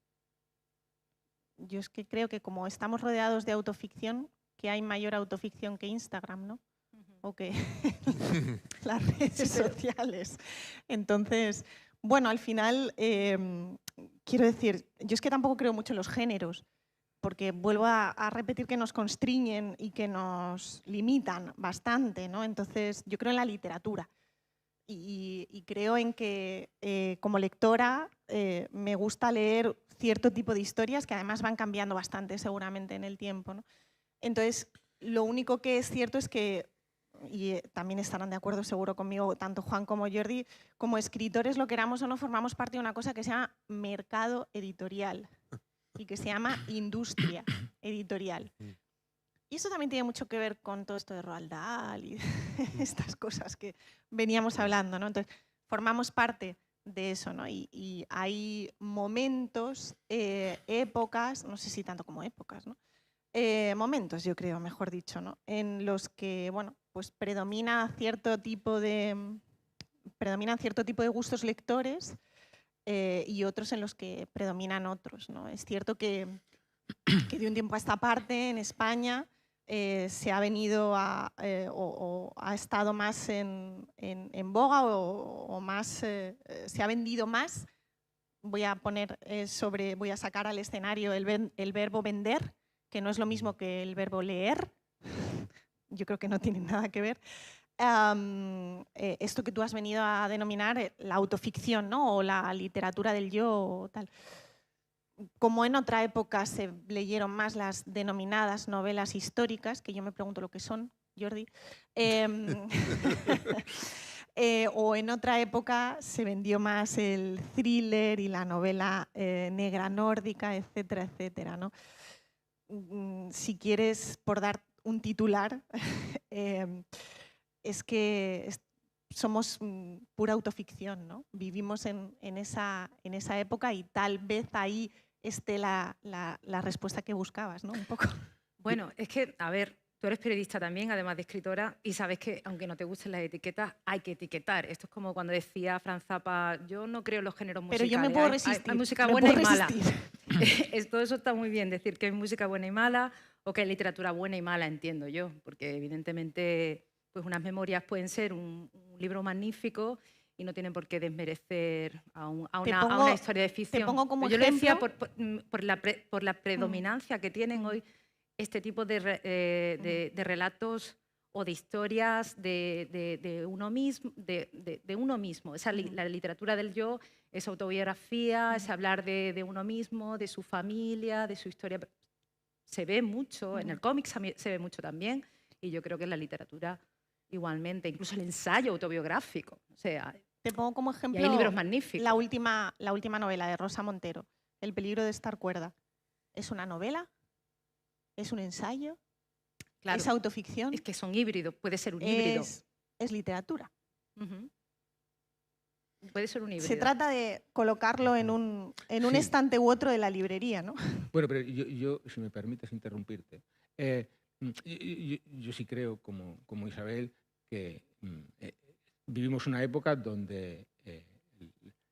Yo es que creo que como estamos rodeados de autoficción, que hay mayor autoficción que Instagram, ¿no? O que las redes sociales. Entonces, bueno, al final, quiero decir, yo es que tampoco creo mucho en los géneros, porque vuelvo a repetir que nos constriñen y que nos limitan bastante, ¿no? Entonces, yo creo en la literatura y creo en que como lectora me gusta leer cierto tipo de historias que además van cambiando bastante seguramente en el tiempo, ¿no? Entonces, lo único que es cierto es que, y también estarán de acuerdo seguro conmigo, tanto Juan como Jordi, como escritores, lo queramos o no, formamos parte de una cosa que se llama mercado editorial y que se llama industria editorial. Y eso también tiene mucho que ver con todo esto de Roald Dahl y estas cosas que veníamos hablando, ¿no? Entonces, formamos parte de eso, ¿no? Y hay momentos, épocas, no sé si tanto como épocas, ¿no? Momentos, yo creo, mejor dicho, ¿no? En los que, bueno, pues predominan cierto tipo de gustos lectores y otros en los que predominan otros, ¿no? Es cierto que de un tiempo a esta parte en España se ha venido o ha estado más en boga o más se ha vendido más. Voy a sacar al escenario el verbo vender, que no es lo mismo que el verbo leer. Yo creo que no tiene nada que ver. Esto que tú has venido a denominar la autoficción, ¿no? O la literatura del yo o tal. Como en otra época se leyeron más las denominadas novelas históricas, que yo me pregunto lo que son, Jordi, o en otra época se vendió más el thriller y la novela negra nórdica, etcétera, etcétera, ¿no? Si quieres, por dar un titular, es que somos pura autoficción, ¿no? Vivimos en esa época y tal vez ahí esté la respuesta que buscabas, ¿no? Un poco. Bueno, es que, a ver, tú eres periodista también, además de escritora, y sabes que aunque no te gusten las etiquetas, hay que etiquetar. Esto es como cuando decía Franz Zappa, yo no creo en los géneros musicales. Pero yo me puedo resistir. Hay música buena y mala. Todo eso está muy bien, decir que hay música buena y mala, o que hay literatura buena y mala, entiendo yo, porque evidentemente pues unas memorias pueden ser un libro magnífico y no tienen por qué desmerecer a una historia de ficción. Te pongo como yo ejemplo, lo decía por la predominancia que tienen hoy este tipo de relatos o de historias de uno mismo. La literatura del yo es autobiografía, es hablar de uno mismo, de su familia, de su historia. Se ve mucho, en el cómic se ve mucho también, y yo creo que en la literatura igualmente, incluso el ensayo autobiográfico. O sea, te pongo como ejemplo hay libros magníficos. La última novela de Rosa Montero, El peligro de estar cuerda. ¿Es una novela? ¿Es un ensayo? Claro, ¿Es autoficción? Es que son híbridos, puede ser un híbrido. Es literatura. Puede ser un híbrido. Se trata de colocarlo en un estante u otro de la librería, ¿no? Bueno, pero yo si me permites interrumpirte, yo sí creo, como Isabel, que vivimos una época donde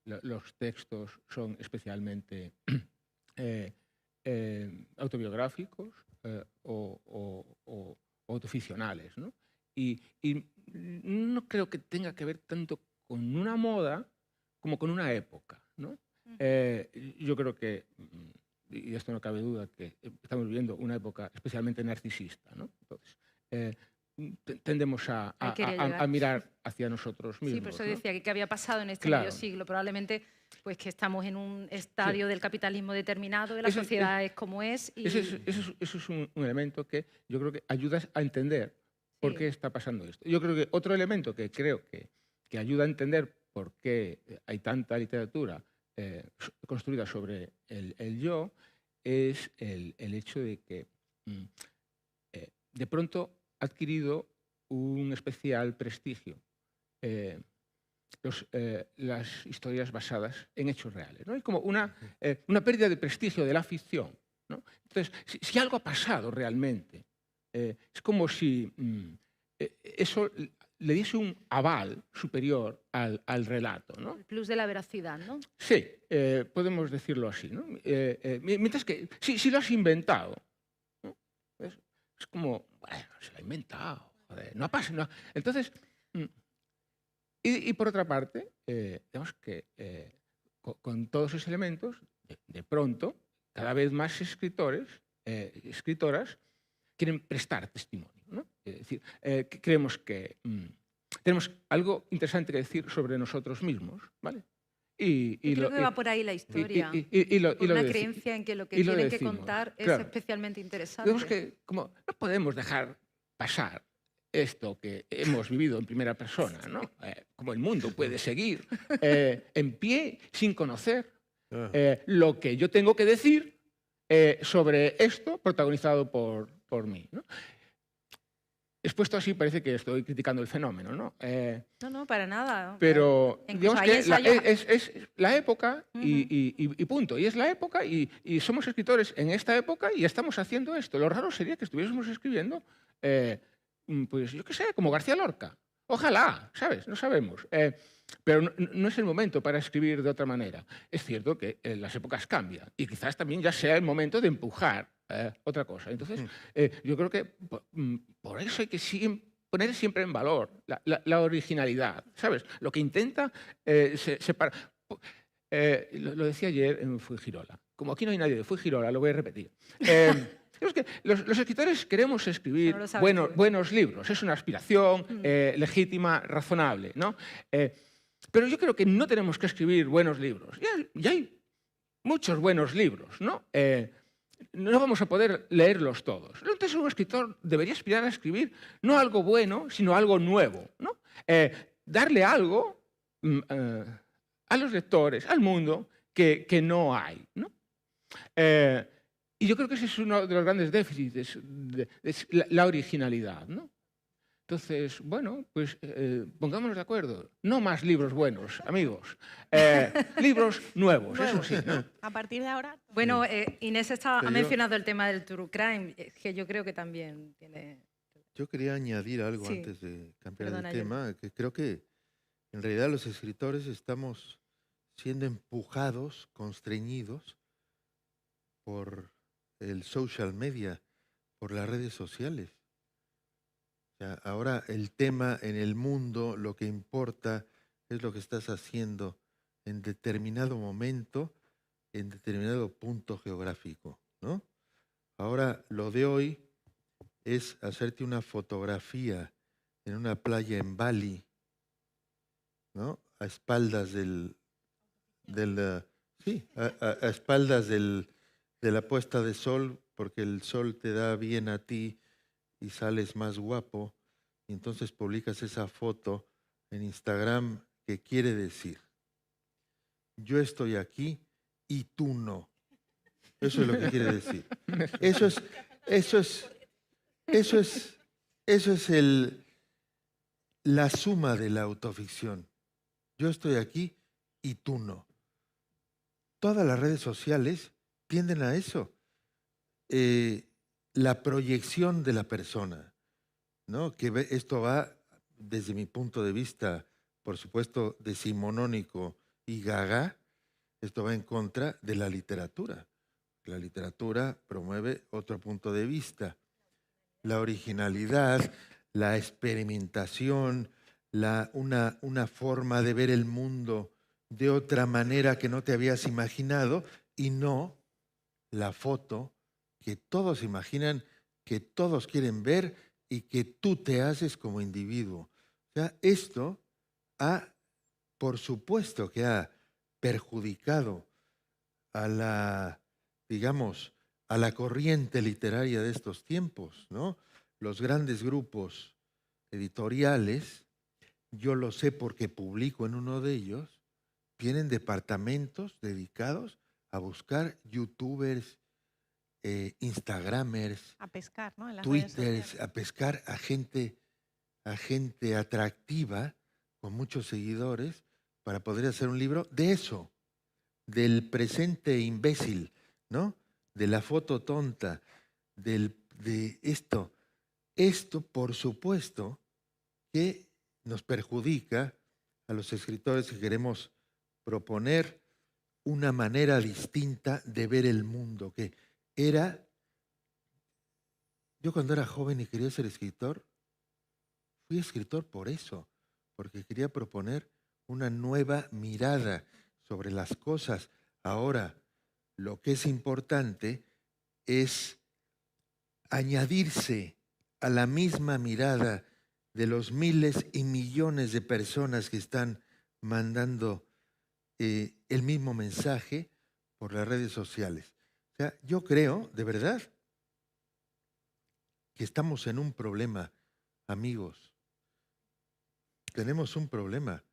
los textos son especialmente autobiográficos o autoficcionales, ¿no? Y no creo que tenga que ver tanto con una moda como con una época, ¿no? Yo creo que, y esto no cabe duda, que estamos viviendo una época especialmente narcisista, ¿no? Entonces, tendemos a mirar hacia nosotros mismos. Sí, por eso ¿no? decía que qué había pasado en este medio siglo. Probablemente pues, que estamos en un estadio del capitalismo determinado, de la sociedad es como es. Y... Eso es un elemento que yo creo que ayuda a entender por qué está pasando esto. Yo creo que otro elemento que creo que ayuda a entender por qué hay tanta literatura construida sobre el yo es el hecho de que de pronto ha adquirido un especial prestigio las historias basadas en hechos reales, ¿no? Hay como una pérdida de prestigio de la ficción, ¿no? Entonces, si algo ha pasado realmente, es como si eso le diese un aval superior al relato, ¿no? El plus de la veracidad, ¿no? Sí, podemos decirlo así, ¿no? Mientras que si lo has inventado, ¿no? Es como, bueno, se lo ha inventado, joder, no pasa nada. Entonces, y por otra parte, digamos que con todos esos elementos, de pronto, cada vez más escritores, escritoras, quieren prestar testimonio, ¿no? Es decir, creemos que tenemos algo interesante que decir sobre nosotros mismos, ¿vale? Creo que va por ahí la historia. Una creencia en que lo que tienen que contar es especialmente interesante. Digamos que como no podemos dejar pasar esto que hemos vivido en primera persona, ¿no? Como el mundo puede seguir en pie sin conocer lo que yo tengo que decir sobre esto protagonizado por mí, ¿no? Expuesto así parece que estoy criticando el fenómeno, ¿no? No, para nada. Pero digamos que es la época y punto. Y es la época y somos escritores en esta época y estamos haciendo esto. Lo raro sería que estuviésemos escribiendo, pues yo qué sé, como García Lorca. Ojalá, ¿sabes? No sabemos. Pero no es el momento para escribir de otra manera. Es cierto que las épocas cambian y quizás también ya sea el momento de empujar otra cosa. Entonces, yo creo que por eso hay que poner siempre en valor la originalidad, ¿sabes? Lo que intenta separar. Lo decía ayer en Fuengirola. Como aquí no hay nadie de Fuengirola, lo voy a repetir. Es que los escritores queremos escribir buenos libros. Es una aspiración legítima, razonable, ¿no? Pero yo creo que no tenemos que escribir buenos libros. Ya hay muchos buenos libros, ¿no? No vamos a poder leerlos todos. Entonces un escritor debería aspirar a escribir no algo bueno, sino algo nuevo, ¿no? Darle algo a los lectores, al mundo, que no hay, ¿no? Y yo creo que ese es uno de los grandes déficits, es la originalidad, ¿no? Entonces, bueno, pues pongámonos de acuerdo. No más libros buenos, amigos. Libros nuevos, eso sí, ¿no? A partir de ahora... Bueno, Inés ha Pero mencionado el tema del true crime, que yo creo que también tiene... yo quería añadir algo Sí. antes de cambiar Perdona, de tema, que creo que en realidad los escritores estamos siendo empujados, constreñidos por el social media, por las redes sociales. O sea, ahora el tema en el mundo, lo que importa es lo que estás haciendo en determinado momento, en determinado punto geográfico, ¿no? Ahora lo de hoy es hacerte una fotografía en una playa en Bali, ¿no? A espaldas sí, a espaldas de la puesta de sol, porque el sol te da bien a ti y sales más guapo, y entonces publicas esa foto en Instagram, que quiere decir, yo estoy aquí y tú no. Eso es lo que quiere decir. Eso es la suma de la autoficción. Yo estoy aquí y tú no. Todas las redes sociales tienden a eso. La proyección de la persona, ¿no? Esto va, desde mi punto de vista, por supuesto, decimonónico y gaga, esto va en contra de la literatura. La literatura promueve otro punto de vista. La originalidad, la experimentación, una forma de ver el mundo de otra manera que no te habías imaginado, y no la foto que todos imaginan, que todos quieren ver y que tú te haces como individuo. O sea, esto por supuesto que ha perjudicado a digamos, a la corriente literaria de estos tiempos, ¿no? Los grandes grupos editoriales, yo lo sé porque publico en uno de ellos, tienen departamentos dedicados a buscar youtubers, instagramers, A pescar, ¿no? En las redes twitters, sociales. a pescar a gente atractiva, con muchos seguidores, para poder hacer un libro de eso, del presente imbécil, ¿no? De la foto tonta, de esto. Esto, por supuesto, que nos perjudica a los escritores que queremos proponer una manera distinta de ver el mundo, que era, yo cuando era joven y quería ser escritor, fui escritor por eso, porque quería proponer una nueva mirada sobre las cosas. Ahora, lo que es importante es añadirse a la misma mirada de los miles y millones de personas que están mandando el mismo mensaje por las redes sociales. O sea, yo creo, de verdad, que estamos en un problema, amigos. Tenemos un problema.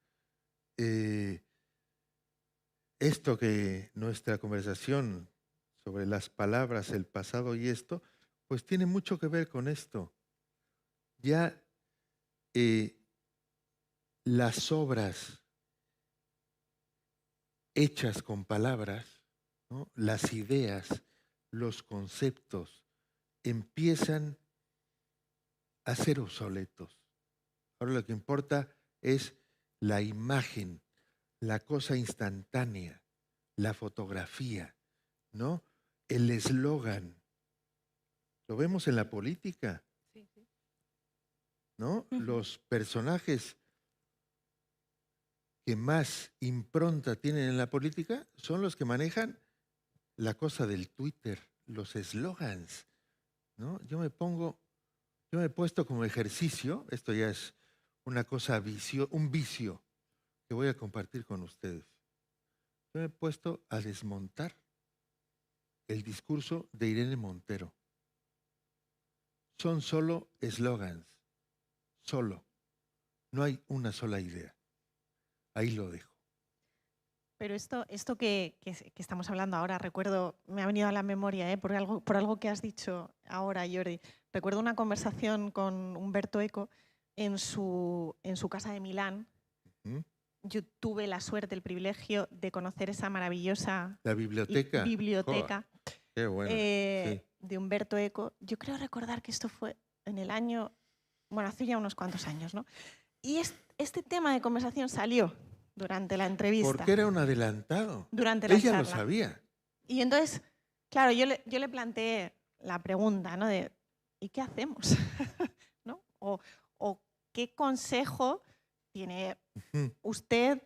Esto que nuestra conversación sobre las palabras, el pasado y esto, pues tiene mucho que ver con esto. Ya las obras hechas con palabras, ¿no? Las ideas, los conceptos, empiezan a ser obsoletos. Ahora lo que importa es la imagen, la cosa instantánea, la fotografía, ¿no? El eslogan. Lo vemos en la política, Sí, sí. ¿no? Ujú. Los personajes que más impronta tienen en la política son los que manejan la cosa del Twitter, los eslogans, ¿no? Yo me he puesto como ejercicio, esto ya es una cosa un vicio que voy a compartir con ustedes. Yo me he puesto a desmontar el discurso de Irene Montero. Son solo eslogans, solo. No hay una sola idea. Ahí lo dejo. Pero esto que estamos hablando ahora, recuerdo, me ha venido a la memoria, por algo que has dicho ahora, Jordi. Recuerdo una conversación con Umberto Eco en su casa de Milán. ¿Mm? Yo tuve la suerte, el privilegio de conocer esa maravillosa La biblioteca. biblioteca Qué bueno. Sí. de Umberto Eco. Yo creo recordar que esto fue en el año, bueno, hace ya unos cuantos años, ¿no? Y este tema de conversación salió durante la entrevista. Porque era un adelantado. Durante la Ella charla. lo sabía. Y entonces, claro, yo le planteé la pregunta, ¿no? De, ¿y qué hacemos? ¿No? O qué consejo tiene usted,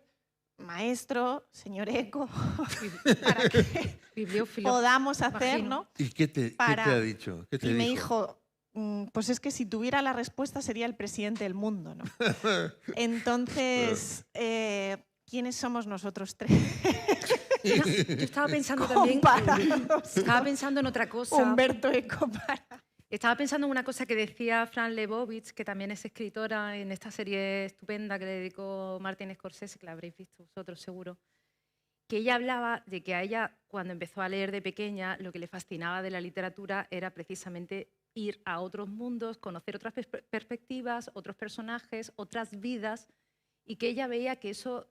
maestro, señor Eco, para que podamos hacer, ¿no? ¿Y qué te ha dicho? ¿Qué te y me dijo? dijo, pues es que si tuviera la respuesta sería el presidente del mundo, ¿no? Entonces, ¿quiénes somos nosotros tres? Yo estaba pensando también, estaba pensando en otra cosa. Umberto Eco Estaba pensando en una cosa que decía Fran Lebowitz, que también es escritora en esta serie estupenda que le dedicó Martin Scorsese, que la habréis visto vosotros seguro, que ella hablaba de que a ella, cuando empezó a leer de pequeña, lo que le fascinaba de la literatura era precisamente ir a otros mundos, conocer otras perspectivas, otros personajes, otras vidas, y que ella veía que eso,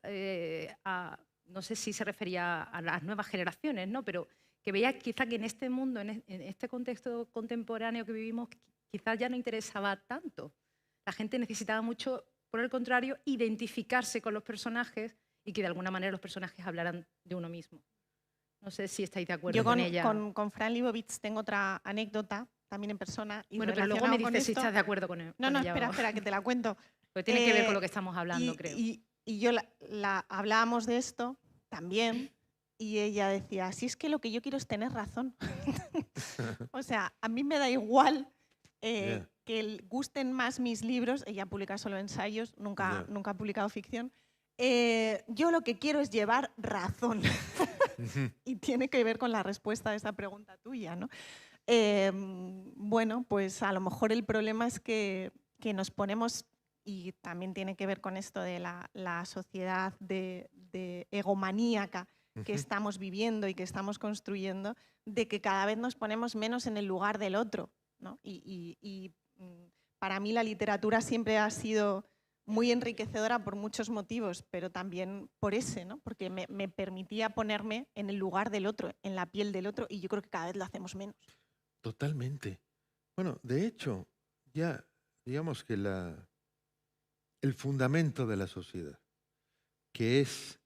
no sé si se refería a las nuevas generaciones, ¿no? Pero que veía quizá que en este mundo, en este contexto contemporáneo que vivimos, quizás ya no interesaba tanto. La gente necesitaba mucho, por el contrario, identificarse con los personajes y que de alguna manera los personajes hablaran de uno mismo. No sé si estáis de acuerdo con ella. Con Fran Lebowitz tengo otra anécdota, también en persona. Y bueno, pero luego me dices si estás de acuerdo con él. No, espera, que te la cuento. Pues tiene que ver con lo que estamos hablando, creo. Y yo hablábamos de esto también. Y ella decía, si es que lo que yo quiero es tener razón. O sea, a mí me da igual que gusten más mis libros. Ella publica solo ensayos, nunca ha publicado ficción. Yo lo que quiero es llevar razón. Y tiene que ver con la respuesta a esa pregunta tuya, ¿no? Bueno, pues a lo mejor el problema es que nos ponemos, y también tiene que ver con esto de la sociedad de egomaníaca que estamos viviendo y que estamos construyendo, de que cada vez nos ponemos menos en el lugar del otro, ¿no? Y para mí la literatura siempre ha sido muy enriquecedora por muchos motivos, pero también por ese, ¿no? Porque me permitía ponerme en el lugar del otro, en la piel del otro, y yo creo que cada vez lo hacemos menos. Totalmente. Bueno, de hecho, ya digamos que el fundamento de la sociedad, que es,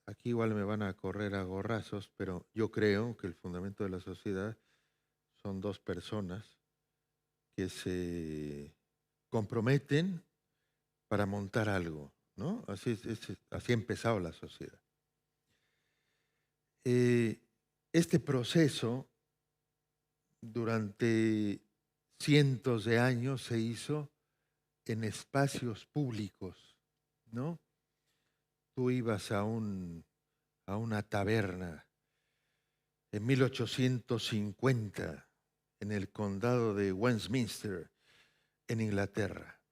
aquí igual me van a correr a gorrazos, pero yo creo que el fundamento de la sociedad son dos personas que se comprometen para montar algo, ¿no? Así ha empezado la sociedad. Este proceso durante cientos de años se hizo en espacios públicos, ¿no? Tú ibas a una taberna en 1850 en el condado de Westminster, en Inglaterra,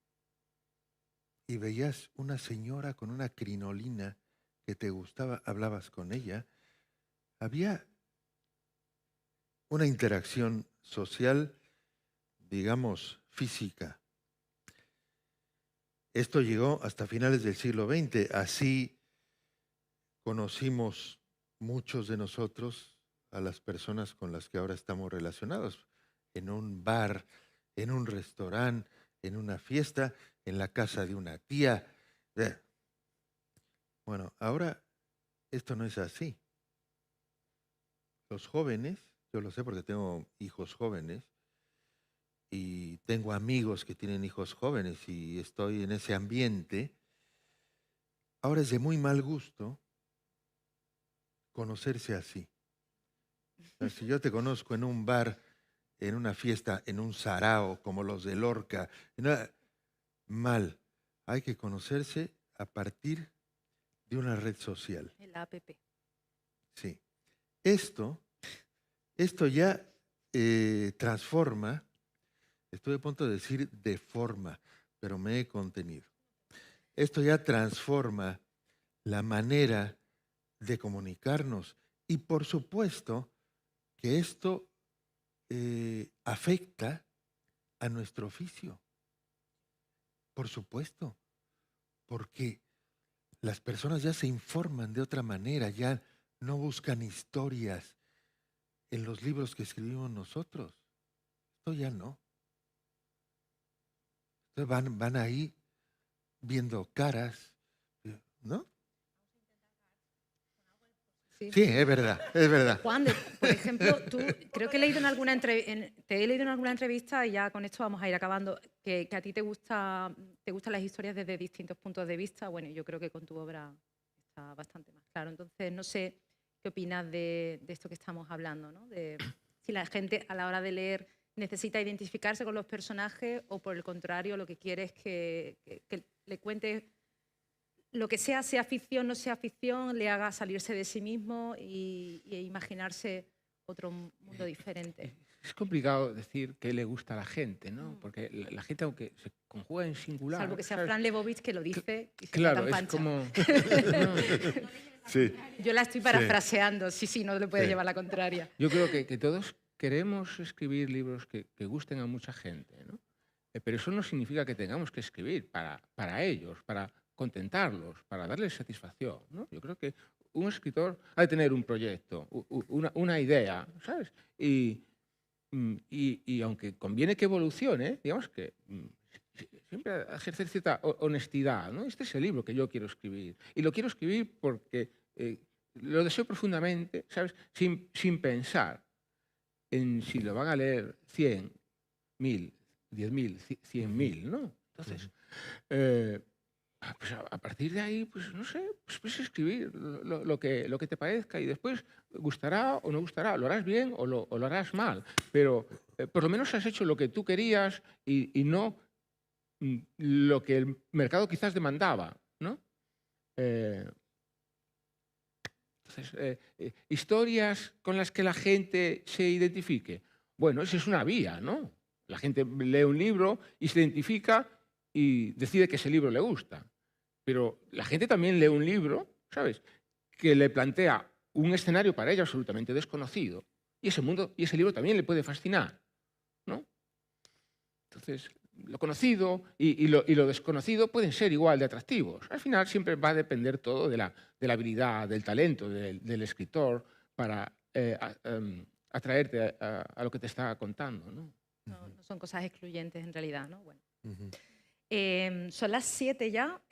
y veías una señora con una crinolina que te gustaba, hablabas con ella, había una interacción social, digamos, física. Esto llegó hasta finales del siglo XX. Así conocimos muchos de nosotros a las personas con las que ahora estamos relacionados. En un bar, en un restaurante, en una fiesta, en la casa de una tía. Bueno, ahora esto no es así. Los jóvenes, yo lo sé porque tengo hijos jóvenes, y tengo amigos que tienen hijos jóvenes y estoy en ese ambiente. Ahora es de muy mal gusto conocerse así. O sea, si yo te conozco en un bar, en una fiesta, en un sarao, como los de Lorca, mal. Hay que conocerse a partir de una red social. El app. Sí. Esto ya transforma. Estoy a punto de decir deforma, pero me he contenido. Esto ya transforma la manera de comunicarnos. Y por supuesto que esto afecta a nuestro oficio. Por supuesto, porque las personas ya se informan de otra manera, ya no buscan historias en los libros que escribimos nosotros. Esto ya no. Entonces van ahí viendo caras, ¿no? Sí, es verdad, es verdad. Juan, por ejemplo, tú creo que he leído te he leído en alguna entrevista, y ya con esto vamos a ir acabando, que a ti te gustan las historias desde distintos puntos de vista. Bueno, yo creo que con tu obra está bastante más claro. Entonces, no sé qué opinas de esto que estamos hablando, ¿no? De si la gente a la hora de leer necesita identificarse con los personajes o, por el contrario, lo que quiere es que le cuentes lo que sea ficción, no sea ficción, le haga salirse de sí mismo e imaginarse otro mundo diferente. Es complicado decir qué le gusta a la gente, ¿no? Porque la gente, aunque se conjuga en singular... Salvo que sea ¿sabes? Fran Lebowitz que lo dice y se Claro, tan es pancha. como... Sí. Yo la estoy parafraseando, sí, no le puedes llevar la contraria. Yo creo que todos queremos escribir libros que gusten a mucha gente, ¿no? Pero eso no significa que tengamos que escribir para ellos, para contentarlos, para darles satisfacción, ¿no? Yo creo que un escritor ha de tener un proyecto, una idea, ¿sabes? Y aunque conviene que evolucione, digamos que siempre ejercer cierta honestidad, ¿no? Este es el libro que yo quiero escribir. Y lo quiero escribir porque lo deseo profundamente, ¿sabes? Sin pensar en si lo van a leer 100, 1000, 10.000, 100.000, ¿no? Entonces, pues a partir de ahí, pues no sé, pues puedes escribir lo que te parezca y después gustará o no gustará, lo harás bien o lo harás mal, pero por lo menos has hecho lo que tú querías y no lo que el mercado quizás demandaba, ¿no? Entonces, historias con las que la gente se identifique. Bueno, esa es una vía, ¿no? La gente lee un libro y se identifica y decide que ese libro le gusta. Pero la gente también lee un libro, ¿sabes?, que le plantea un escenario para ella absolutamente desconocido. Y ese mundo y ese libro también le puede fascinar, ¿no? Entonces, lo conocido y lo desconocido pueden ser igual de atractivos. Al final siempre va a depender todo de la habilidad, del talento del escritor para atraerte a lo que te está contando, ¿no? No son cosas excluyentes en realidad, ¿no? Bueno. Ujú. Son las 7 ya.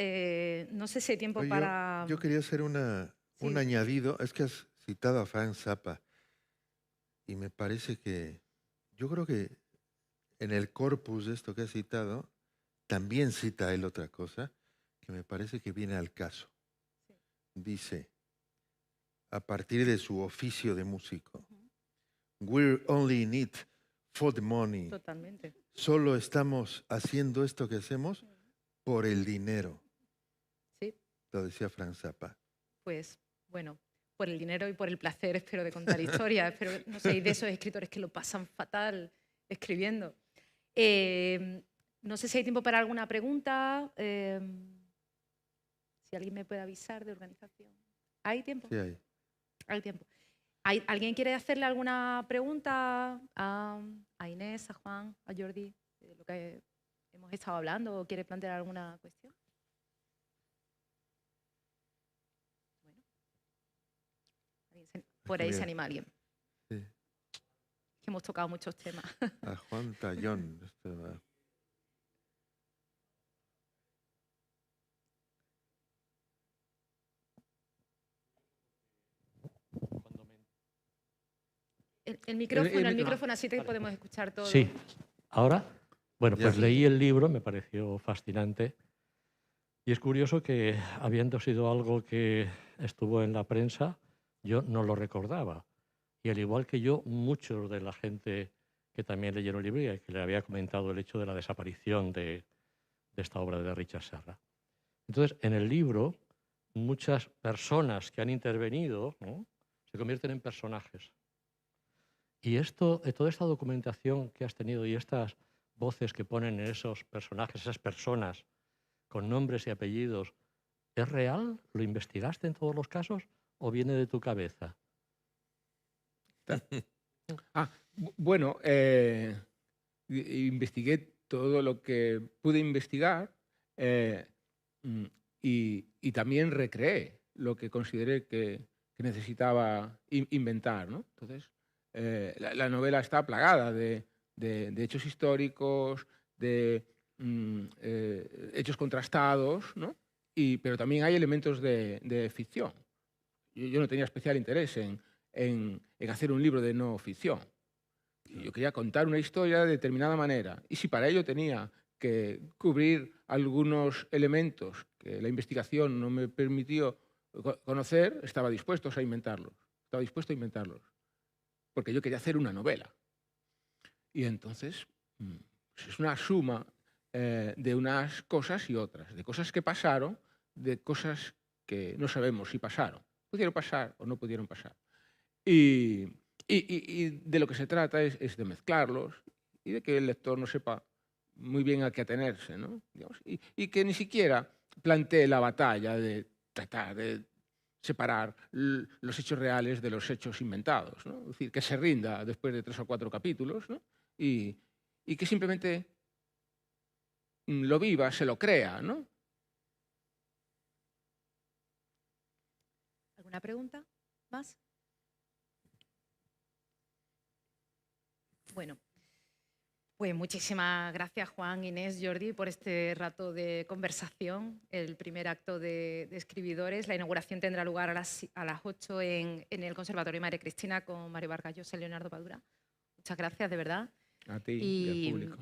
No sé si hay tiempo Oye, para... yo quería hacer un Sí. añadido. Es que has citado a Frank Zappa y me parece que yo creo que en el corpus de esto que has citado también cita él otra cosa que me parece que viene al caso. Sí. Dice, a partir de su oficio de músico, we're only in it for the money. Totalmente. Solo estamos haciendo esto que hacemos por el dinero. Sí, Lo decía Frank Zappa. pues bueno, por el dinero y por el placer, espero, de contar historias. Espero, no sé, y de esos escritores que lo pasan fatal escribiendo. No sé si hay tiempo para alguna pregunta. Si alguien me puede avisar de organización. ¿Hay tiempo? Sí, hay. Hay tiempo. ¿Alguien quiere hacerle alguna pregunta a Inés, a Juan, a Jordi, de lo que hemos estado hablando, o quiere plantear alguna cuestión? Bueno, por ahí se anima alguien. Sí. Que hemos tocado muchos temas. A Juan Tallón. El micrófono, así te podemos escuchar todo. Sí. ¿Ahora? Bueno, Ya. pues leí el libro, me pareció fascinante. Y es curioso que, habiendo sido algo que estuvo en la prensa, yo no lo recordaba. Y al igual que yo, muchos de la gente que también leyeron el libro y que le había comentado el hecho de la desaparición de esta obra de Richard Serra. Entonces, en el libro, muchas personas que han intervenido, ¿no?, se convierten en personajes. Y toda esta documentación que has tenido y estas voces que ponen en esos personajes, esas personas, con nombres y apellidos, ¿Es real? ¿Lo investigaste en todos los casos o viene de tu cabeza? Bueno, investigué todo lo que pude investigar y también recreé lo que consideré que necesitaba inventar, ¿no? Entonces, la novela está plagada de hechos históricos, de hechos contrastados, ¿no? Pero también hay elementos de ficción. Yo no tenía especial interés en hacer un libro de no ficción. Yo quería contar una historia de determinada manera. Y si para ello tenía que cubrir algunos elementos que la investigación no me permitió conocer, estaba dispuesto a inventarlos. Estaba dispuesto a inventarlos. Porque yo quería hacer una novela. Y entonces es una suma de unas cosas y otras, de cosas que pasaron, de cosas que no sabemos si pasaron. Pudieron pasar o no pudieron pasar. Y de lo que se trata es de mezclarlos y de que el lector no sepa muy bien a qué atenerse, ¿no? Digamos, y que ni siquiera plantee la batalla de tratar de separar los hechos reales de los hechos inventados, ¿no? Es decir, que se rinda después de 3 o 4 capítulos, ¿no? Y que simplemente lo viva, se lo crea, ¿no? ¿Alguna pregunta más? Bueno, pues muchísimas gracias Juan, Inés, Jordi por este rato de conversación, el primer acto de Escribidores. La inauguración tendrá lugar a las 8 en el Conservatorio María Cristina con Mario Vargas Llosa y Leonardo Padura. Muchas gracias, de verdad. A ti y al público.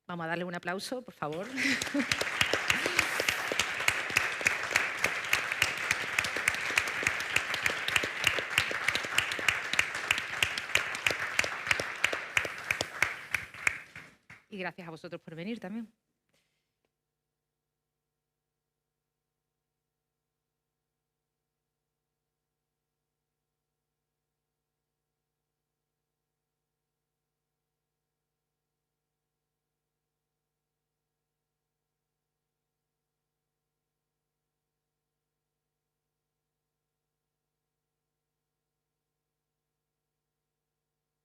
Vamos a darle un aplauso, por favor. Y gracias a vosotros por venir también.